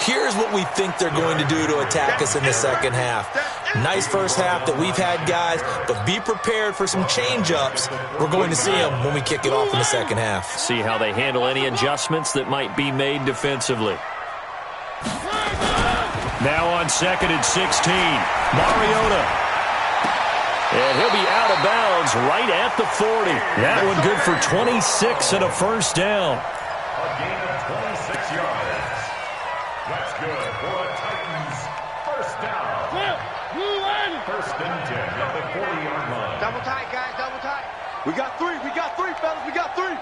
here's what we think they're going to do to attack us in the second half. Nice first half that we've had, guys, but be prepared for some change-ups. We're going to see them when we kick it off in the second half. See how they handle any adjustments that might be made defensively. Now on 2nd and 16, Mariota. And he'll be out of bounds right at the 40. That one good for 26 and a first down. A gain of 26 yards. That's good for a Titans first down. 1st and 10 at the 40-yard line. Double tight, guys, double tight. We got 3, fellas, we got 3.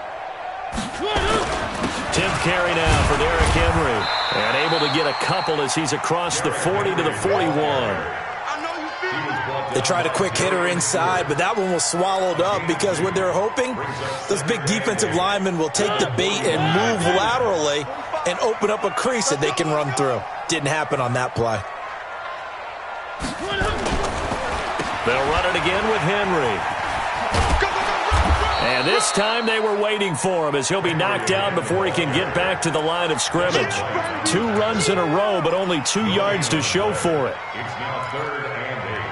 10th carry now for Derrick Henry. And able to get a couple as he's across the 40 to the 41. They tried a quick hitter inside, but that one was swallowed up because what they're hoping, those big defensive linemen will take the bait and move laterally and open up a crease that they can run through. Didn't happen on that play. They'll run it again with Henry. And this time they were waiting for him as he'll be knocked down before he can get back to the line of scrimmage. 2 runs in a row, but only 2 yards to show for it. It's now 3rd and 8.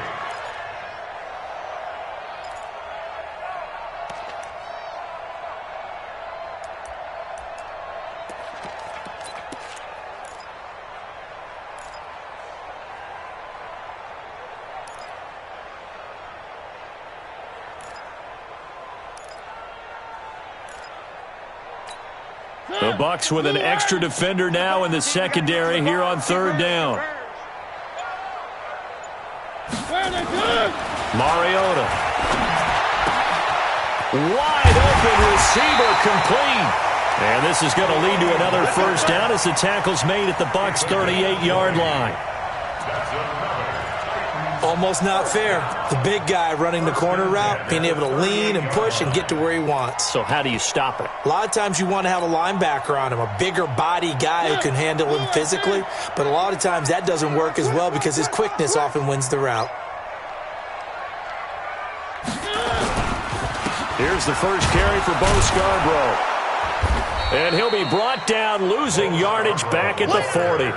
The Bucs with an extra defender now in the secondary here on 3rd down. Mariota. Wide open receiver complete. And this is going to lead to another first down as the tackle's made at the Bucs' 38-yard line. Almost not fair. The big guy running the corner route, being able to lean and push and get to where he wants. So how do you stop it? A lot of times you want to have a linebacker on him, a bigger body guy who can handle him physically, but a lot of times that doesn't work as well because his quickness often wins the route. Here's the first carry for Bo Scarborough. And he'll be brought down, losing yardage back at the 40.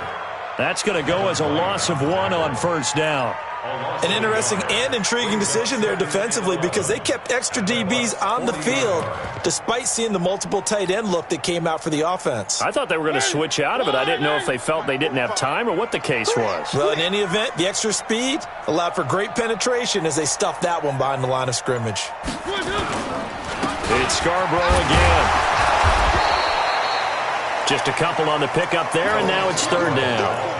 That's going to go as a loss of 1 on first down. An interesting and intriguing decision there defensively because they kept extra DBs on the field despite seeing the multiple tight end look that came out for the offense. I thought they were going to switch out of it. I didn't know if they felt they didn't have time or what the case was. Well, in any event, the extra speed allowed for great penetration as they stuffed that one behind the line of scrimmage. It's Scarborough again. Just a couple on the pickup there, and now it's third down.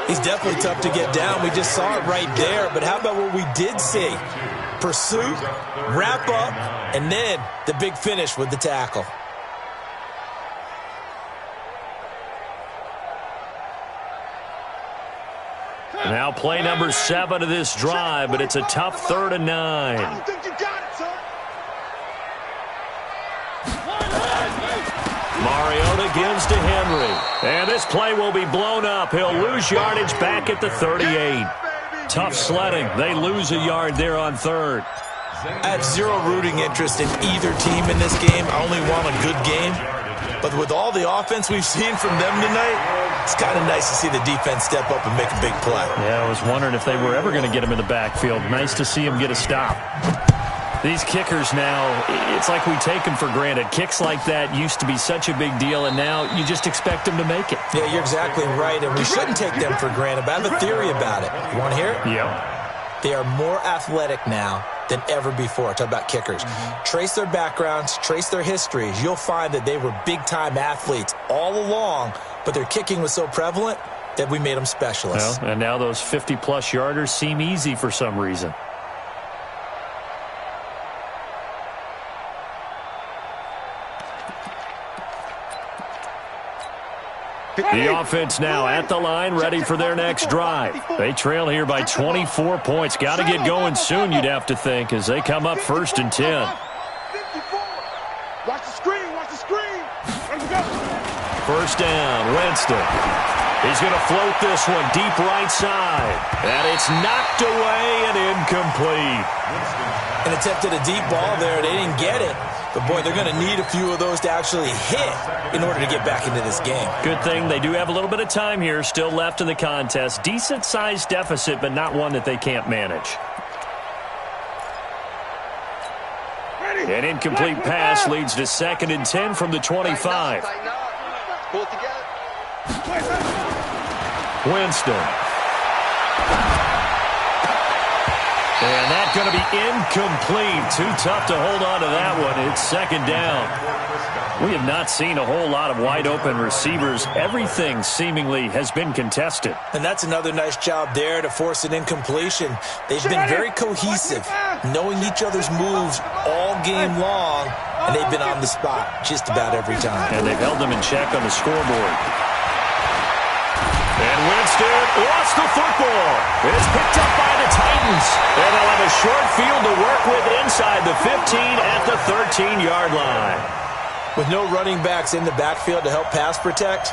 He's definitely tough to get down. We just saw it right there. But how about what we did see? Pursuit, wrap up, and then the big finish with the tackle. Now play number 7 of this drive, but it's a tough 3rd and 9. I don't think you got it, son. Mariota gives to Henry. And this play will be blown up. He'll lose yardage back at the 38. Tough sledding. They lose a yard there on 3rd. I have zero rooting interest in either team in this game. I only want a good game. But with all the offense we've seen from them tonight, it's kind of nice to see the defense step up and make a big play. Yeah, I was wondering if they were ever going to get him in the backfield. Nice to see him get a stop. These kickers now, it's like we take them for granted. Kicks like that used to be such a big deal, and now you just expect them to make it. Yeah, you're exactly right, and we shouldn't take them for granted. But I have a theory about it. You want to hear it? Yep. They are more athletic now than ever before. Talk about kickers. Trace their backgrounds, trace their histories. You'll find that they were big-time athletes all along, but their kicking was so prevalent that we made them specialists. Well, and now those 50-plus yarders seem easy for some reason. The offense now at the line, ready for their next drive. They trail here by 24 points. Got to get going soon, you'd have to think, as they come up 1st and 10. 54. Watch the screen. Watch the screen. Let's go. 1st down, Winston. He's going to float this one deep right side. And it's knocked away and incomplete. And attempted a deep ball there. They didn't get it. But, boy, they're going to need a few of those to actually hit in order to get back into this game. Good thing they do have a little bit of time here still left in the contest. Decent-sized deficit, but not one that they can't manage. An incomplete pass leads to 2nd and 10 from the 25. Pull it together. Winston. And that's going to be incomplete. Too tough to hold on to that one. It's 2nd down. We have not seen a whole lot of wide-open receivers. Everything seemingly has been contested. And that's another nice job there to force an incompletion. They've been very cohesive, knowing each other's moves all game long, and they've been on the spot just about every time. And they've held them in check on the scoreboard. And Winston lost the football. It's picked up by the Titans. And they'll have a short field to work with inside the 15 at the 13-yard line. With no running backs in the backfield to help pass protect,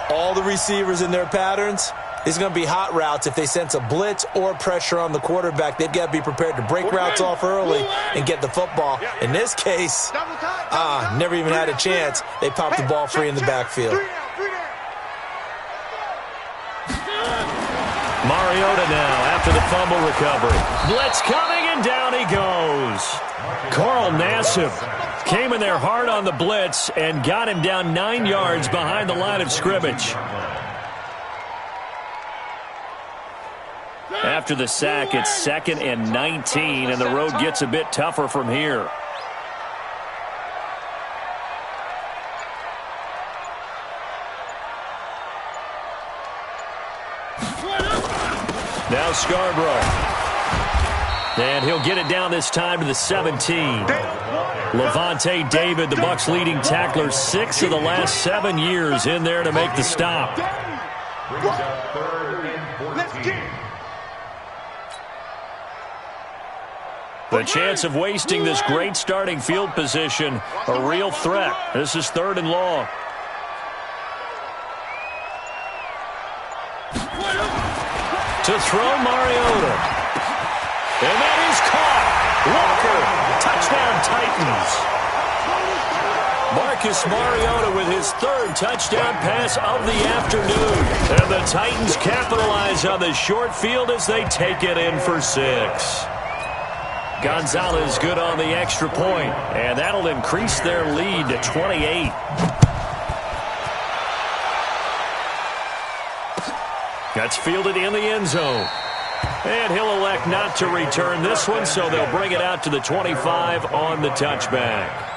all the receivers in their patterns, these are going to be hot routes. If they sense a blitz or pressure on the quarterback, they've got to be prepared to break routes off early and get the football. In this case, never even had a chance. They popped the ball free in the backfield. Mariota now after the fumble recovery. Blitz coming, and down he goes. Carl Nassib came in there hard on the blitz and got him down 9 yards behind the line of scrimmage. After the sack, it's 2nd and 19, and the road gets a bit tougher from here. Now Scarborough. And he'll get it down this time to the 17. Levante David, the Bucs' leading tackler, 6 of the last 7 years in there to make the stop. The chance of wasting this great starting field position, a real threat. This is 3rd and long. To throw Mariota. And that is caught. Walker, touchdown Titans. Marcus Mariota with his third touchdown pass of the afternoon. And the Titans capitalize on the short field as they take it in for 6. Gonzalez good on the extra point, and that'll increase their lead to 28. That's fielded in the end zone. And he'll elect not to return this one, so they'll bring it out to the 25 on the touchback.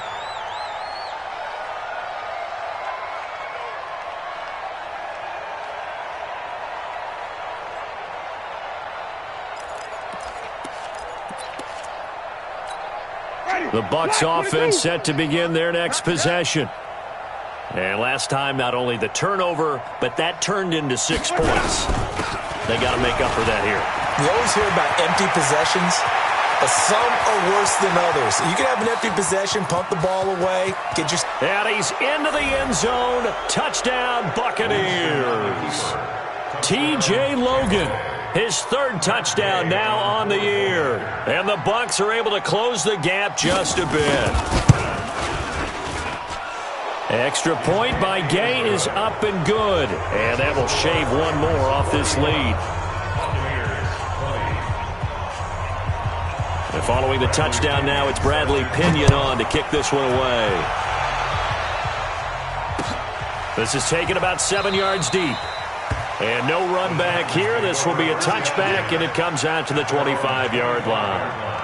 The Bucs offense set to begin their next possession. And last time, not only the turnover, but that turned into 6 points. They got to make up for that here. We always hear about empty possessions, but some are worse than others. You can have an empty possession, pump the ball away, get your... And he's into the end zone. Touchdown, Buccaneers. T.J. Logan, his third touchdown now on the year. And the Bucs are able to close the gap just a bit. Extra point by Gay is up and good. And that will shave one more off this lead. And following the touchdown now, it's Bradley Pinion on to kick this one away. This is taken about 7 yards deep. And no run back here. This will be a touchback, and it comes out to the 25-yard line.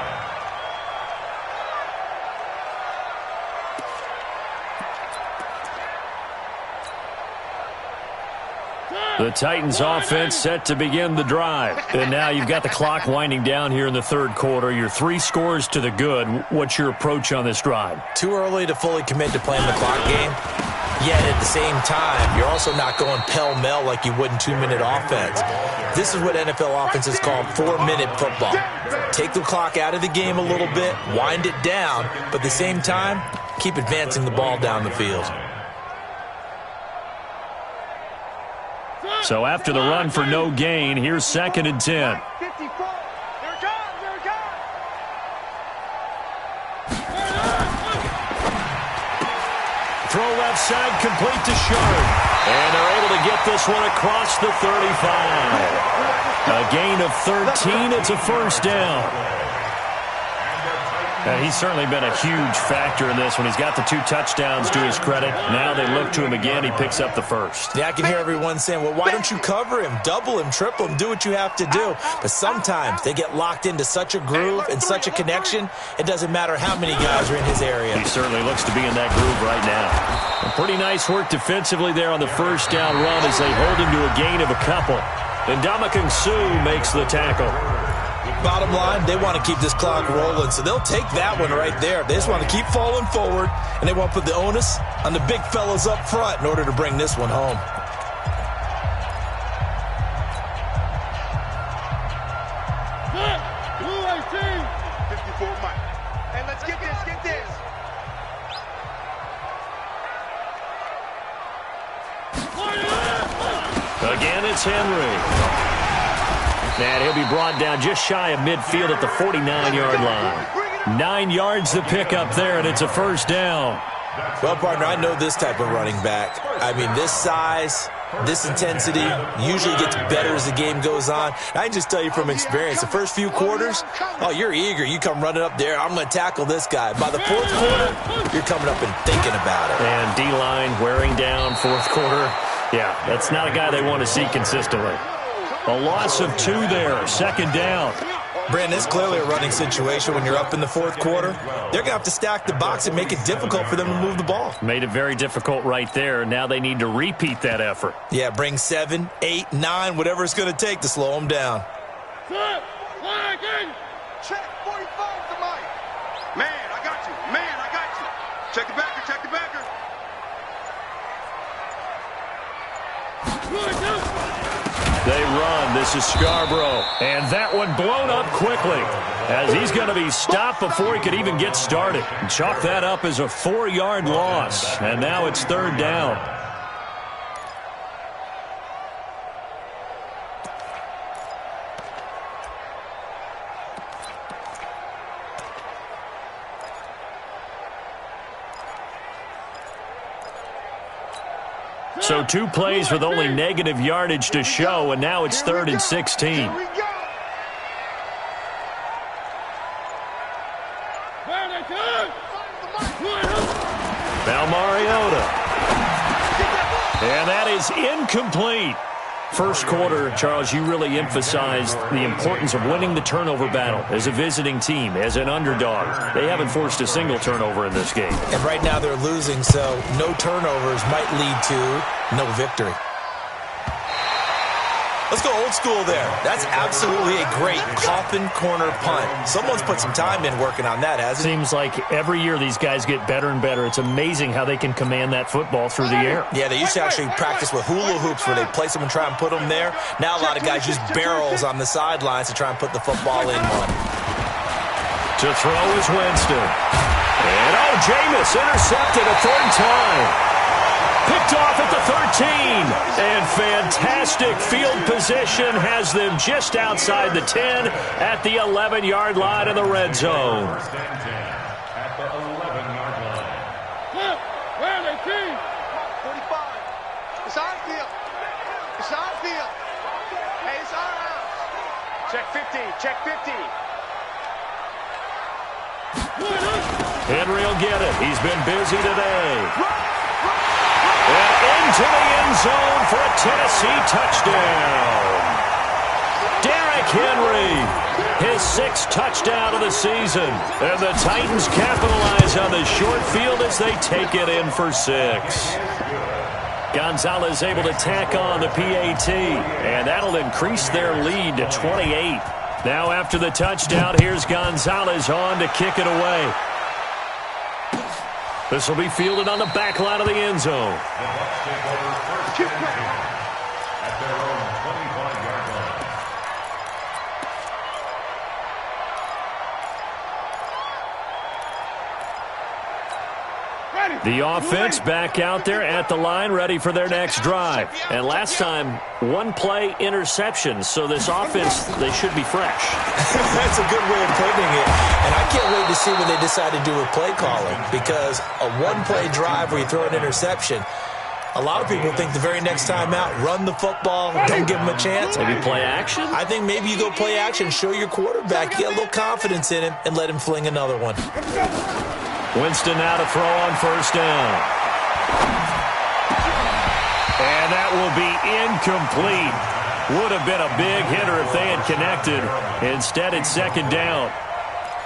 The Titans offense set to begin the drive. And now you've got the clock winding down here in the third quarter. You're 3 scores to the good. What's your approach on this drive? Too early to fully commit to playing the clock game. Yet at the same time, you're also not going pell-mell like you would in 2-minute offense. This is what NFL offenses call 4-minute football. Take the clock out of the game a little bit, wind it down, but at the same time, keep advancing the ball down the field. So after the run for no gain, here's 2nd and 10. 54. Here it comes. Here it comes. Throw left side, complete to Sharp. And they're able to get this one across the 35. A gain of 13. It's a first down. He's certainly been a huge factor in this one. He's got the 2 touchdowns to his credit. Now they look to him again. He picks up the first. Yeah, I can hear everyone saying, well, why don't you cover him, double him, triple him, do what you have to do. But sometimes they get locked into such a groove and such a connection, it doesn't matter how many guys are in his area. He certainly looks to be in that groove right now. Pretty nice work defensively there on the first down run as they hold him to a gain of a couple. And Ndamukong Suh makes the tackle. Bottom line, they want to keep this clock rolling, so they'll take that one right there. They just want to keep falling forward, and they want to put the onus on the big fellas up front in order to bring this one home. Blue 18. 54 Mike. And let's get this, get this. Again, it's Henry. And he'll be brought down just shy of midfield at the 49-yard line. 9 yards to pick up there, and it's a first down. Well, partner, I know this type of running back. I mean, this size, this intensity usually gets better as the game goes on. I can just tell you from experience, the first few quarters, oh, you're eager. You come running up there, I'm going to tackle this guy. By the fourth quarter, you're coming up and thinking about it. And D-line wearing down fourth quarter. Yeah, that's not a guy they want to see consistently. A loss of 2 there, 2nd down. Brandon, it's clearly a running situation when you're up in the fourth quarter. They're going to have to stack the box and make it difficult for them to move the ball. Made it very difficult right there. Now they need to repeat that effort. Yeah, bring 7, 8, 9, whatever it's going to take to slow them down. Check 45 to Mike. Man, I got you. Man, I got you. Check the backer, check the backer. They run. This is Scarborough. And that one blown up quickly as he's going to be stopped before he could even get started. And chalk that up as a 4-yard loss. And now it's 3rd down. So 2 plays with only negative yardage to show, and now it's 3rd and 16. Now Mariota. And that is incomplete. First quarter, Charles, you really emphasized the importance of winning the turnover battle as a visiting team, as an underdog. They haven't forced a single turnover in this game. And right now they're losing, so no turnovers might lead to no victory. Let's go old school there. That's absolutely a great coffin corner punt. Someone's put some time in working on that, hasn't it? Seems like every year these guys get better and better. It's amazing how they can command that football through the air. Yeah, they used to actually practice with hula hoops where they place them and try and put them there. Now a lot of guys use barrels on the sidelines to try and put the football in one. To throw is Winston. And Jameis intercepted a 3rd time. Picked off at the 13, and fantastic field position has them just outside the 10 at the 11-yard line in the red zone. First and 10 at the 11-yard line. Where are they, team? 45. It's our field. It's our field. Hey, it's our house. Check 50. Check 50. Henry will get it. He's been busy today. And into the end zone for a Tennessee touchdown. Derrick Henry, his 6th touchdown of the season. And the Titans capitalize on the short field as they take it in for 6. Gonzalez able to tack on the PAT, and that'll increase their lead to 28. Now after the touchdown, here's Gonzalez on to kick it away. This will be fielded on the back line of the end zone. The Bucs take over first and 10 at their own 25-yard line. The offense back out there at the line, ready for their next drive. And last time, 1-play interception. So this offense, they should be fresh. That's a good way of putting it. And I can't wait to see what they decide to do with play calling, because a 1-play drive where you throw an interception, a lot of people think the very next time out, run the football, don't give them a chance. Maybe play action? I think maybe you go play action, show your quarterback, you get a little confidence in him, and let him fling another one. Winston now to throw on first down. And that will be incomplete. Would have been a big hitter if they had connected. Instead, it's 2nd down.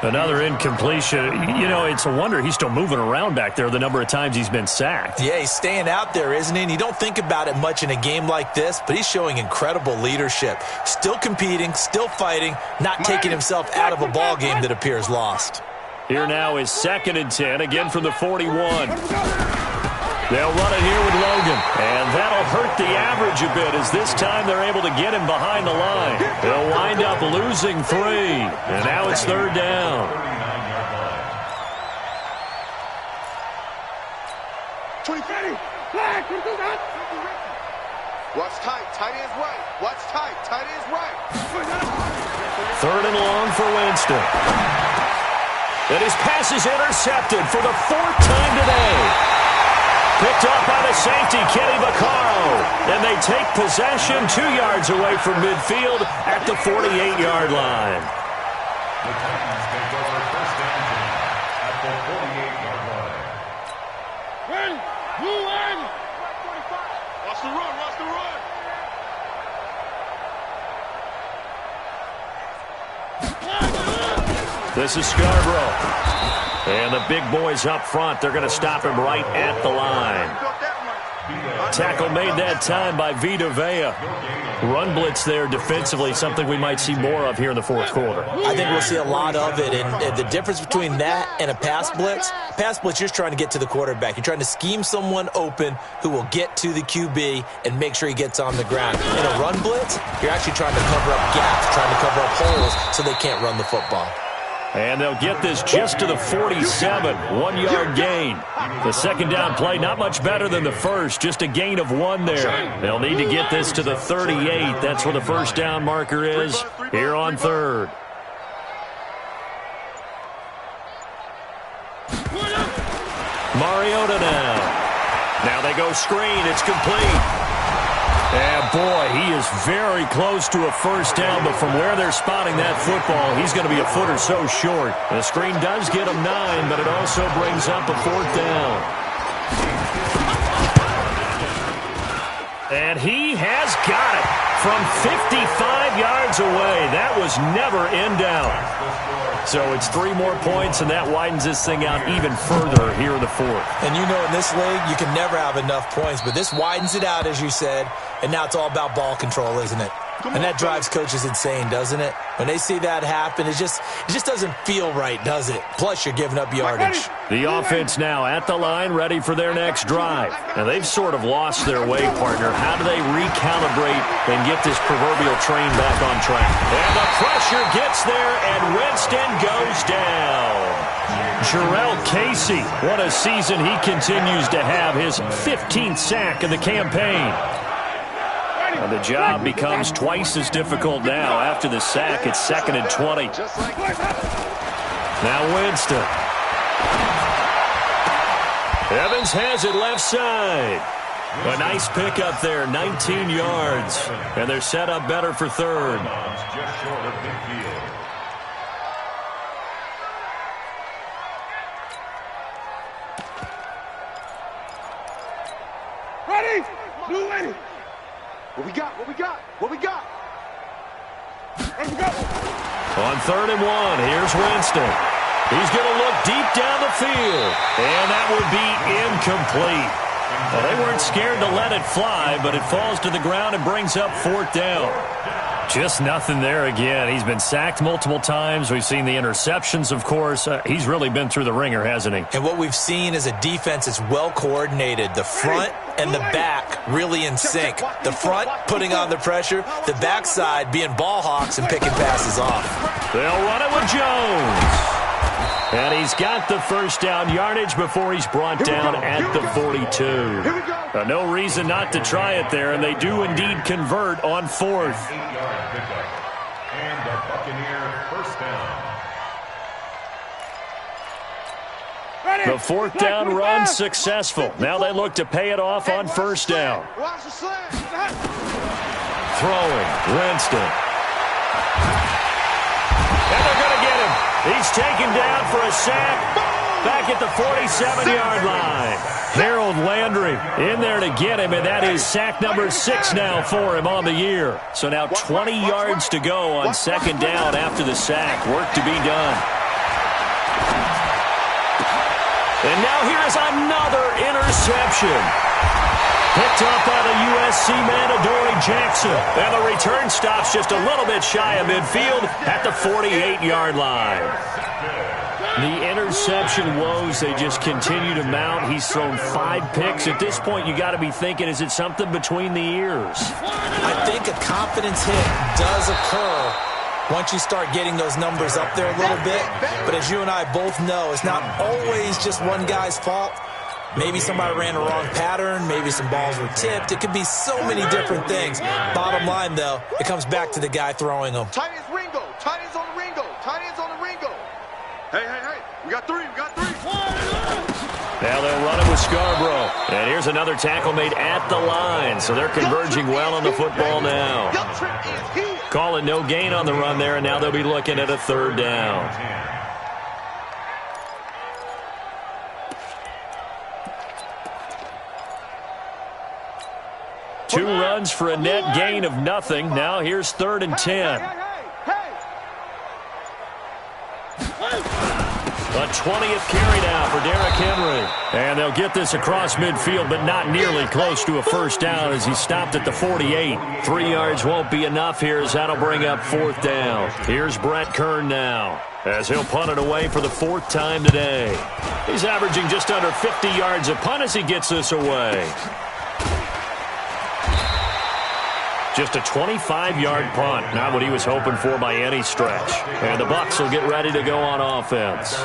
Another incompletion. You know, it's a wonder he's still moving around back there the number of times he's been sacked. Yeah, he's staying out there, isn't he? And you don't think about it much in a game like this, but he's showing incredible leadership. Still competing, still fighting, not taking himself out of a ball game that appears lost. Here now is 2nd and 10, again from the 41. They'll run it here with Logan, and that'll hurt the average a bit as this time they're able to get him behind the line. They'll wind up losing 3, and now it's 3rd down. 20, flag, watch tight, tight ends right. Watch tight, tight ends right. 3rd and long for Winston. And his pass is intercepted for the 4th time today. Picked off by the safety, Kenny Vaccaro. And they take possession 2 yards away from midfield at the 48-yard line. The Titans take over first and 10 at the 48-yard line. Ready, move in. Watch the run, watch the run. This is Scarborough. And the big boys up front, they're going to stop him right at the line. Tackle made that time by Vita Vea. Run blitz there defensively, something we might see more of here in the 4th quarter. I think we'll see a lot of it, and the difference between that and a pass blitz, you're just trying to get to the quarterback. You're trying to scheme someone open who will get to the QB and make sure he gets on the ground. In a run blitz, you're actually trying to cover up gaps, trying to cover up holes so they can't run the football. And they'll get this just to the 47, 1-yard gain. The 2nd down play, not much better than the first, just a gain of 1 there. They'll need to get this to the 38. That's where the first down marker is here on 3rd. Mariota now. Now they go screen. It's complete. And boy, he is very close to a first down, but from where they're spotting that football, he's going to be a foot or so short. The screen does get him 9, but it also brings up a 4th down. And he has got it from 55 yards away. That was never in doubt. So it's 3 more points, and that widens this thing out even further here in the 4th. And you know in this league, you can never have enough points, but this widens it out, as you said, and now it's all about ball control, isn't it? And that drives coaches insane, doesn't it? When they see that happen, it just doesn't feel right, does it? Plus, you're giving up yardage. The offense now at the line, ready for their next drive. Now, they've sort of lost their way, partner. How do they recalibrate and get this proverbial train back on track? And the pressure gets there, and Winston goes down. Jarrell Casey, what a season he continues to have, his 15th sack of the campaign. And the job becomes twice as difficult now. After the sack, it's 2nd and 20. Now Winston. Evans has it left side. A nice pickup there, 19 yards. And they're set up better for 3rd. Just short of midfield. Ready? Blue ready. What we got? What we got? What we got? Let's go. On 3rd and 1, here's Winston. He's going to look deep down the field. And that would be incomplete. Well, they weren't scared to let it fly, but it falls to the ground and brings up 4th down. Just nothing there again. He's been sacked multiple times. We've seen the interceptions, of course. He's really been through the ringer, hasn't he? And what we've seen is a defense that's well coordinated. The front and the back really in sync. The front putting on the pressure, the backside being ball hawks and picking passes off. They'll run it with Jones. And he's got the first down yardage before he's brought down at the 42. No reason not to try it there, and they do indeed convert on 4th. 8-yard pickup. And the Buccaneer first down. The 4th down run successful. Now they look to pay it off on 1st down. Throwing, Winston. And they're going to get him. He's taken down for a sack back at the 47-yard line. Harold Landry in there to get him, and that is sack number 6 now for him on the year. So now 20 yards to go on 2nd down after the sack. Work to be done. And now here is another interception. Picked up by the USC man, Adoree Jackson. And the return stops just a little bit shy of midfield at the 48-yard line. The interception woes, they just continue to mount. He's thrown 5 picks. At this point, you got to be thinking, is it something between the ears? I think a confidence hit does occur once you start getting those numbers up there a little bit. But as you and I both know, it's not always just one guy's fault. Maybe somebody ran a wrong pattern. Maybe some balls were tipped. It could be so many different things. Bottom line, though, it comes back to the guy throwing them. Tight ends Ringo. Tight ends on the Ringo. Tight ends on the Ringo. Hey, hey, hey. We got 3. We got 3. Now they'll run it with Scarborough. And here's another tackle made at the line. So they're converging well on the football now. Calling no gain on the run there, and now they'll be looking at a 3rd down. Two runs for a net gain of nothing. Now here's 3rd and 10. A 20th carry now for Derrick Henry. And they'll get this across midfield, but not nearly close to a first down as he stopped at the 48. 3 yards won't be enough here as that'll bring up 4th down. Here's Brett Kern now as he'll punt it away for the 4th time today. He's averaging just under 50 yards a punt as he gets this away. Just a 25-yard punt, not what he was hoping for by any stretch. And the Bucs will get ready to go on offense.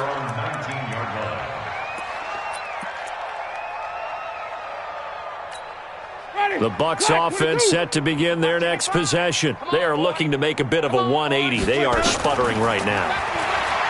The Bucs offense set to begin their next possession. They are looking to make a bit of a 180. They are sputtering right now.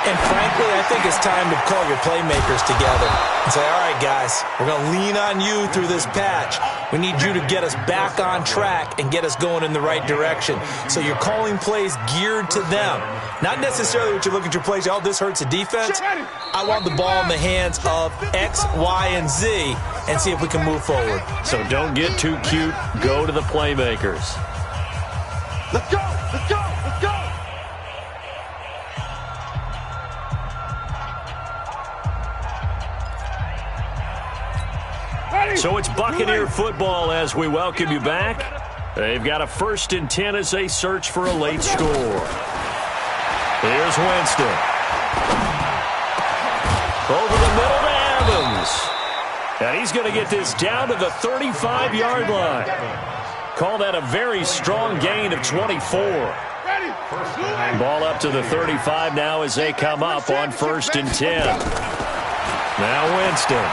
And frankly, I think it's time to call your playmakers together and say, all right, guys, we're going to lean on you through this patch. We need you to get us back on track and get us going in the right direction. So you're calling plays geared to them. Not necessarily what you look at your plays, oh, this hurts the defense. I want the ball in the hands of X, Y, and Z and see if we can move forward. So don't get too cute. Go to the playmakers. Let's go! Let's go! Let's go! So it's Buccaneer football as we welcome you back. They've got a 1st and 10 as they search for a late score. Here's Winston. Over the middle to Evans. And he's going to get this down to the 35-yard line. Call that a very strong gain of 24. Ball up to the 35 now as they come up on 1st and 10. Now Winston.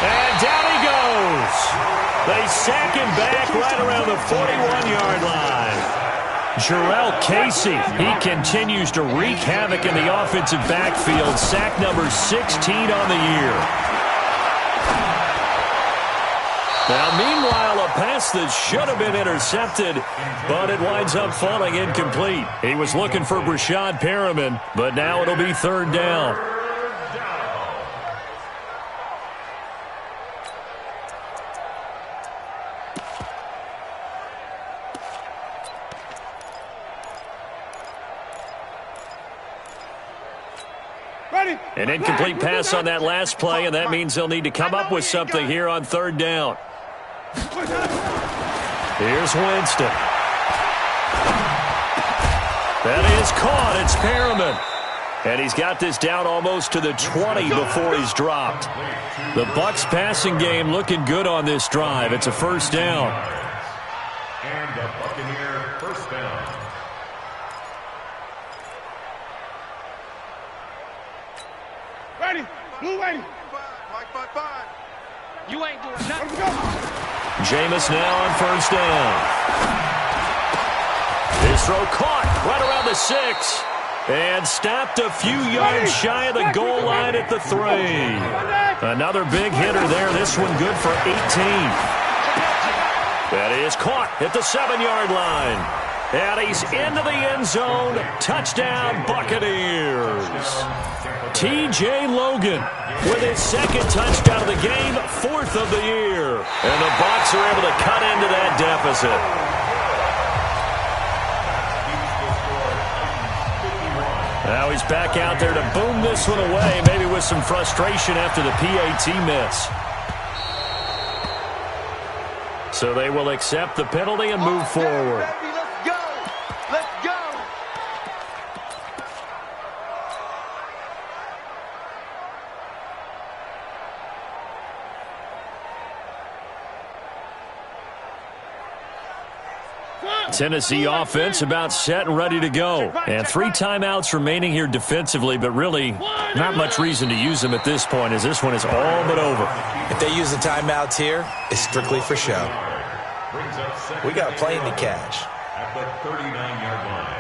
And down he goes. They sack him back right around the 41-yard line. Jarrell Casey, he continues to wreak havoc in the offensive backfield. Sack number 16 on the year. Now, meanwhile, a pass that should have been intercepted, but it winds up falling incomplete. He was looking for Brashad Perriman, but now it'll be 3rd down. An incomplete pass on that last play, and that means they'll need to come up with something here on 3rd down. Here's Winston. That is caught. It's Perriman. And he's got this down almost to the 20 before he's dropped. The Bucs passing game looking good on this drive. It's a 1st down. And the Buccaneer 1st down. Ready. Blue ready. Mike 5-5. You ain't doing nothing. Jameis now on 1st down. His throw caught right around the 6. And stopped a few yards shy of the goal line at the 3. Another big hitter there. This one good for 18. That is caught at the 7-yard line. And he's into the end zone. Touchdown, Buccaneers. T.J. Logan with his 2nd touchdown of the game, 4th of the year. And the Bucs are able to cut into that deficit. Now he's back out there to boom this one away, maybe with some frustration after the PAT miss. So they will accept the penalty and move forward. Let's go. Let's go. Tennessee offense about set and ready to go. And 3 timeouts remaining here defensively, but really not much reason to use them at this point as this one is all but over. If they use the timeouts here, it's strictly for show. We got a plane to catch. At the 39-yard line.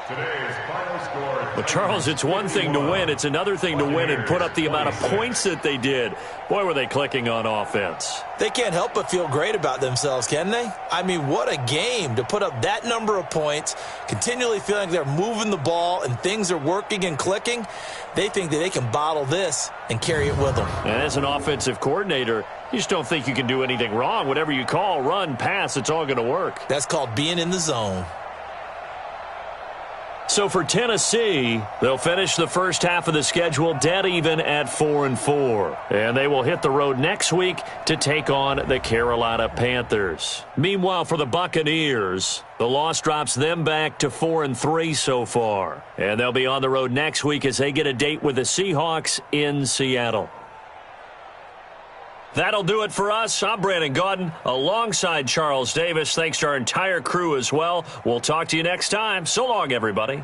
Today's final score. Well, Charles, it's one thing to win. It's another thing to win and put up the amount of points that they did. Boy, were they clicking on offense. They can't help but feel great about themselves, can they? I mean, what a game to put up that number of points, continually feeling like they're moving the ball and things are working and clicking. They think that they can bottle this and carry it with them. And as an offensive coordinator, you just don't think you can do anything wrong. Whatever you call, run, pass, it's all going to work. That's called being in the zone. So for Tennessee, they'll finish the first half of the schedule dead even at 4-4. And they will hit the road next week to take on the Carolina Panthers. Meanwhile, for the Buccaneers, the loss drops them back to 4-3 so far. And they'll be on the road next week as they get a date with the Seahawks in Seattle. That'll do it for us. I'm Brandon Gaudin alongside Charles Davis. Thanks to our entire crew as well. We'll talk to you next time. So long, everybody.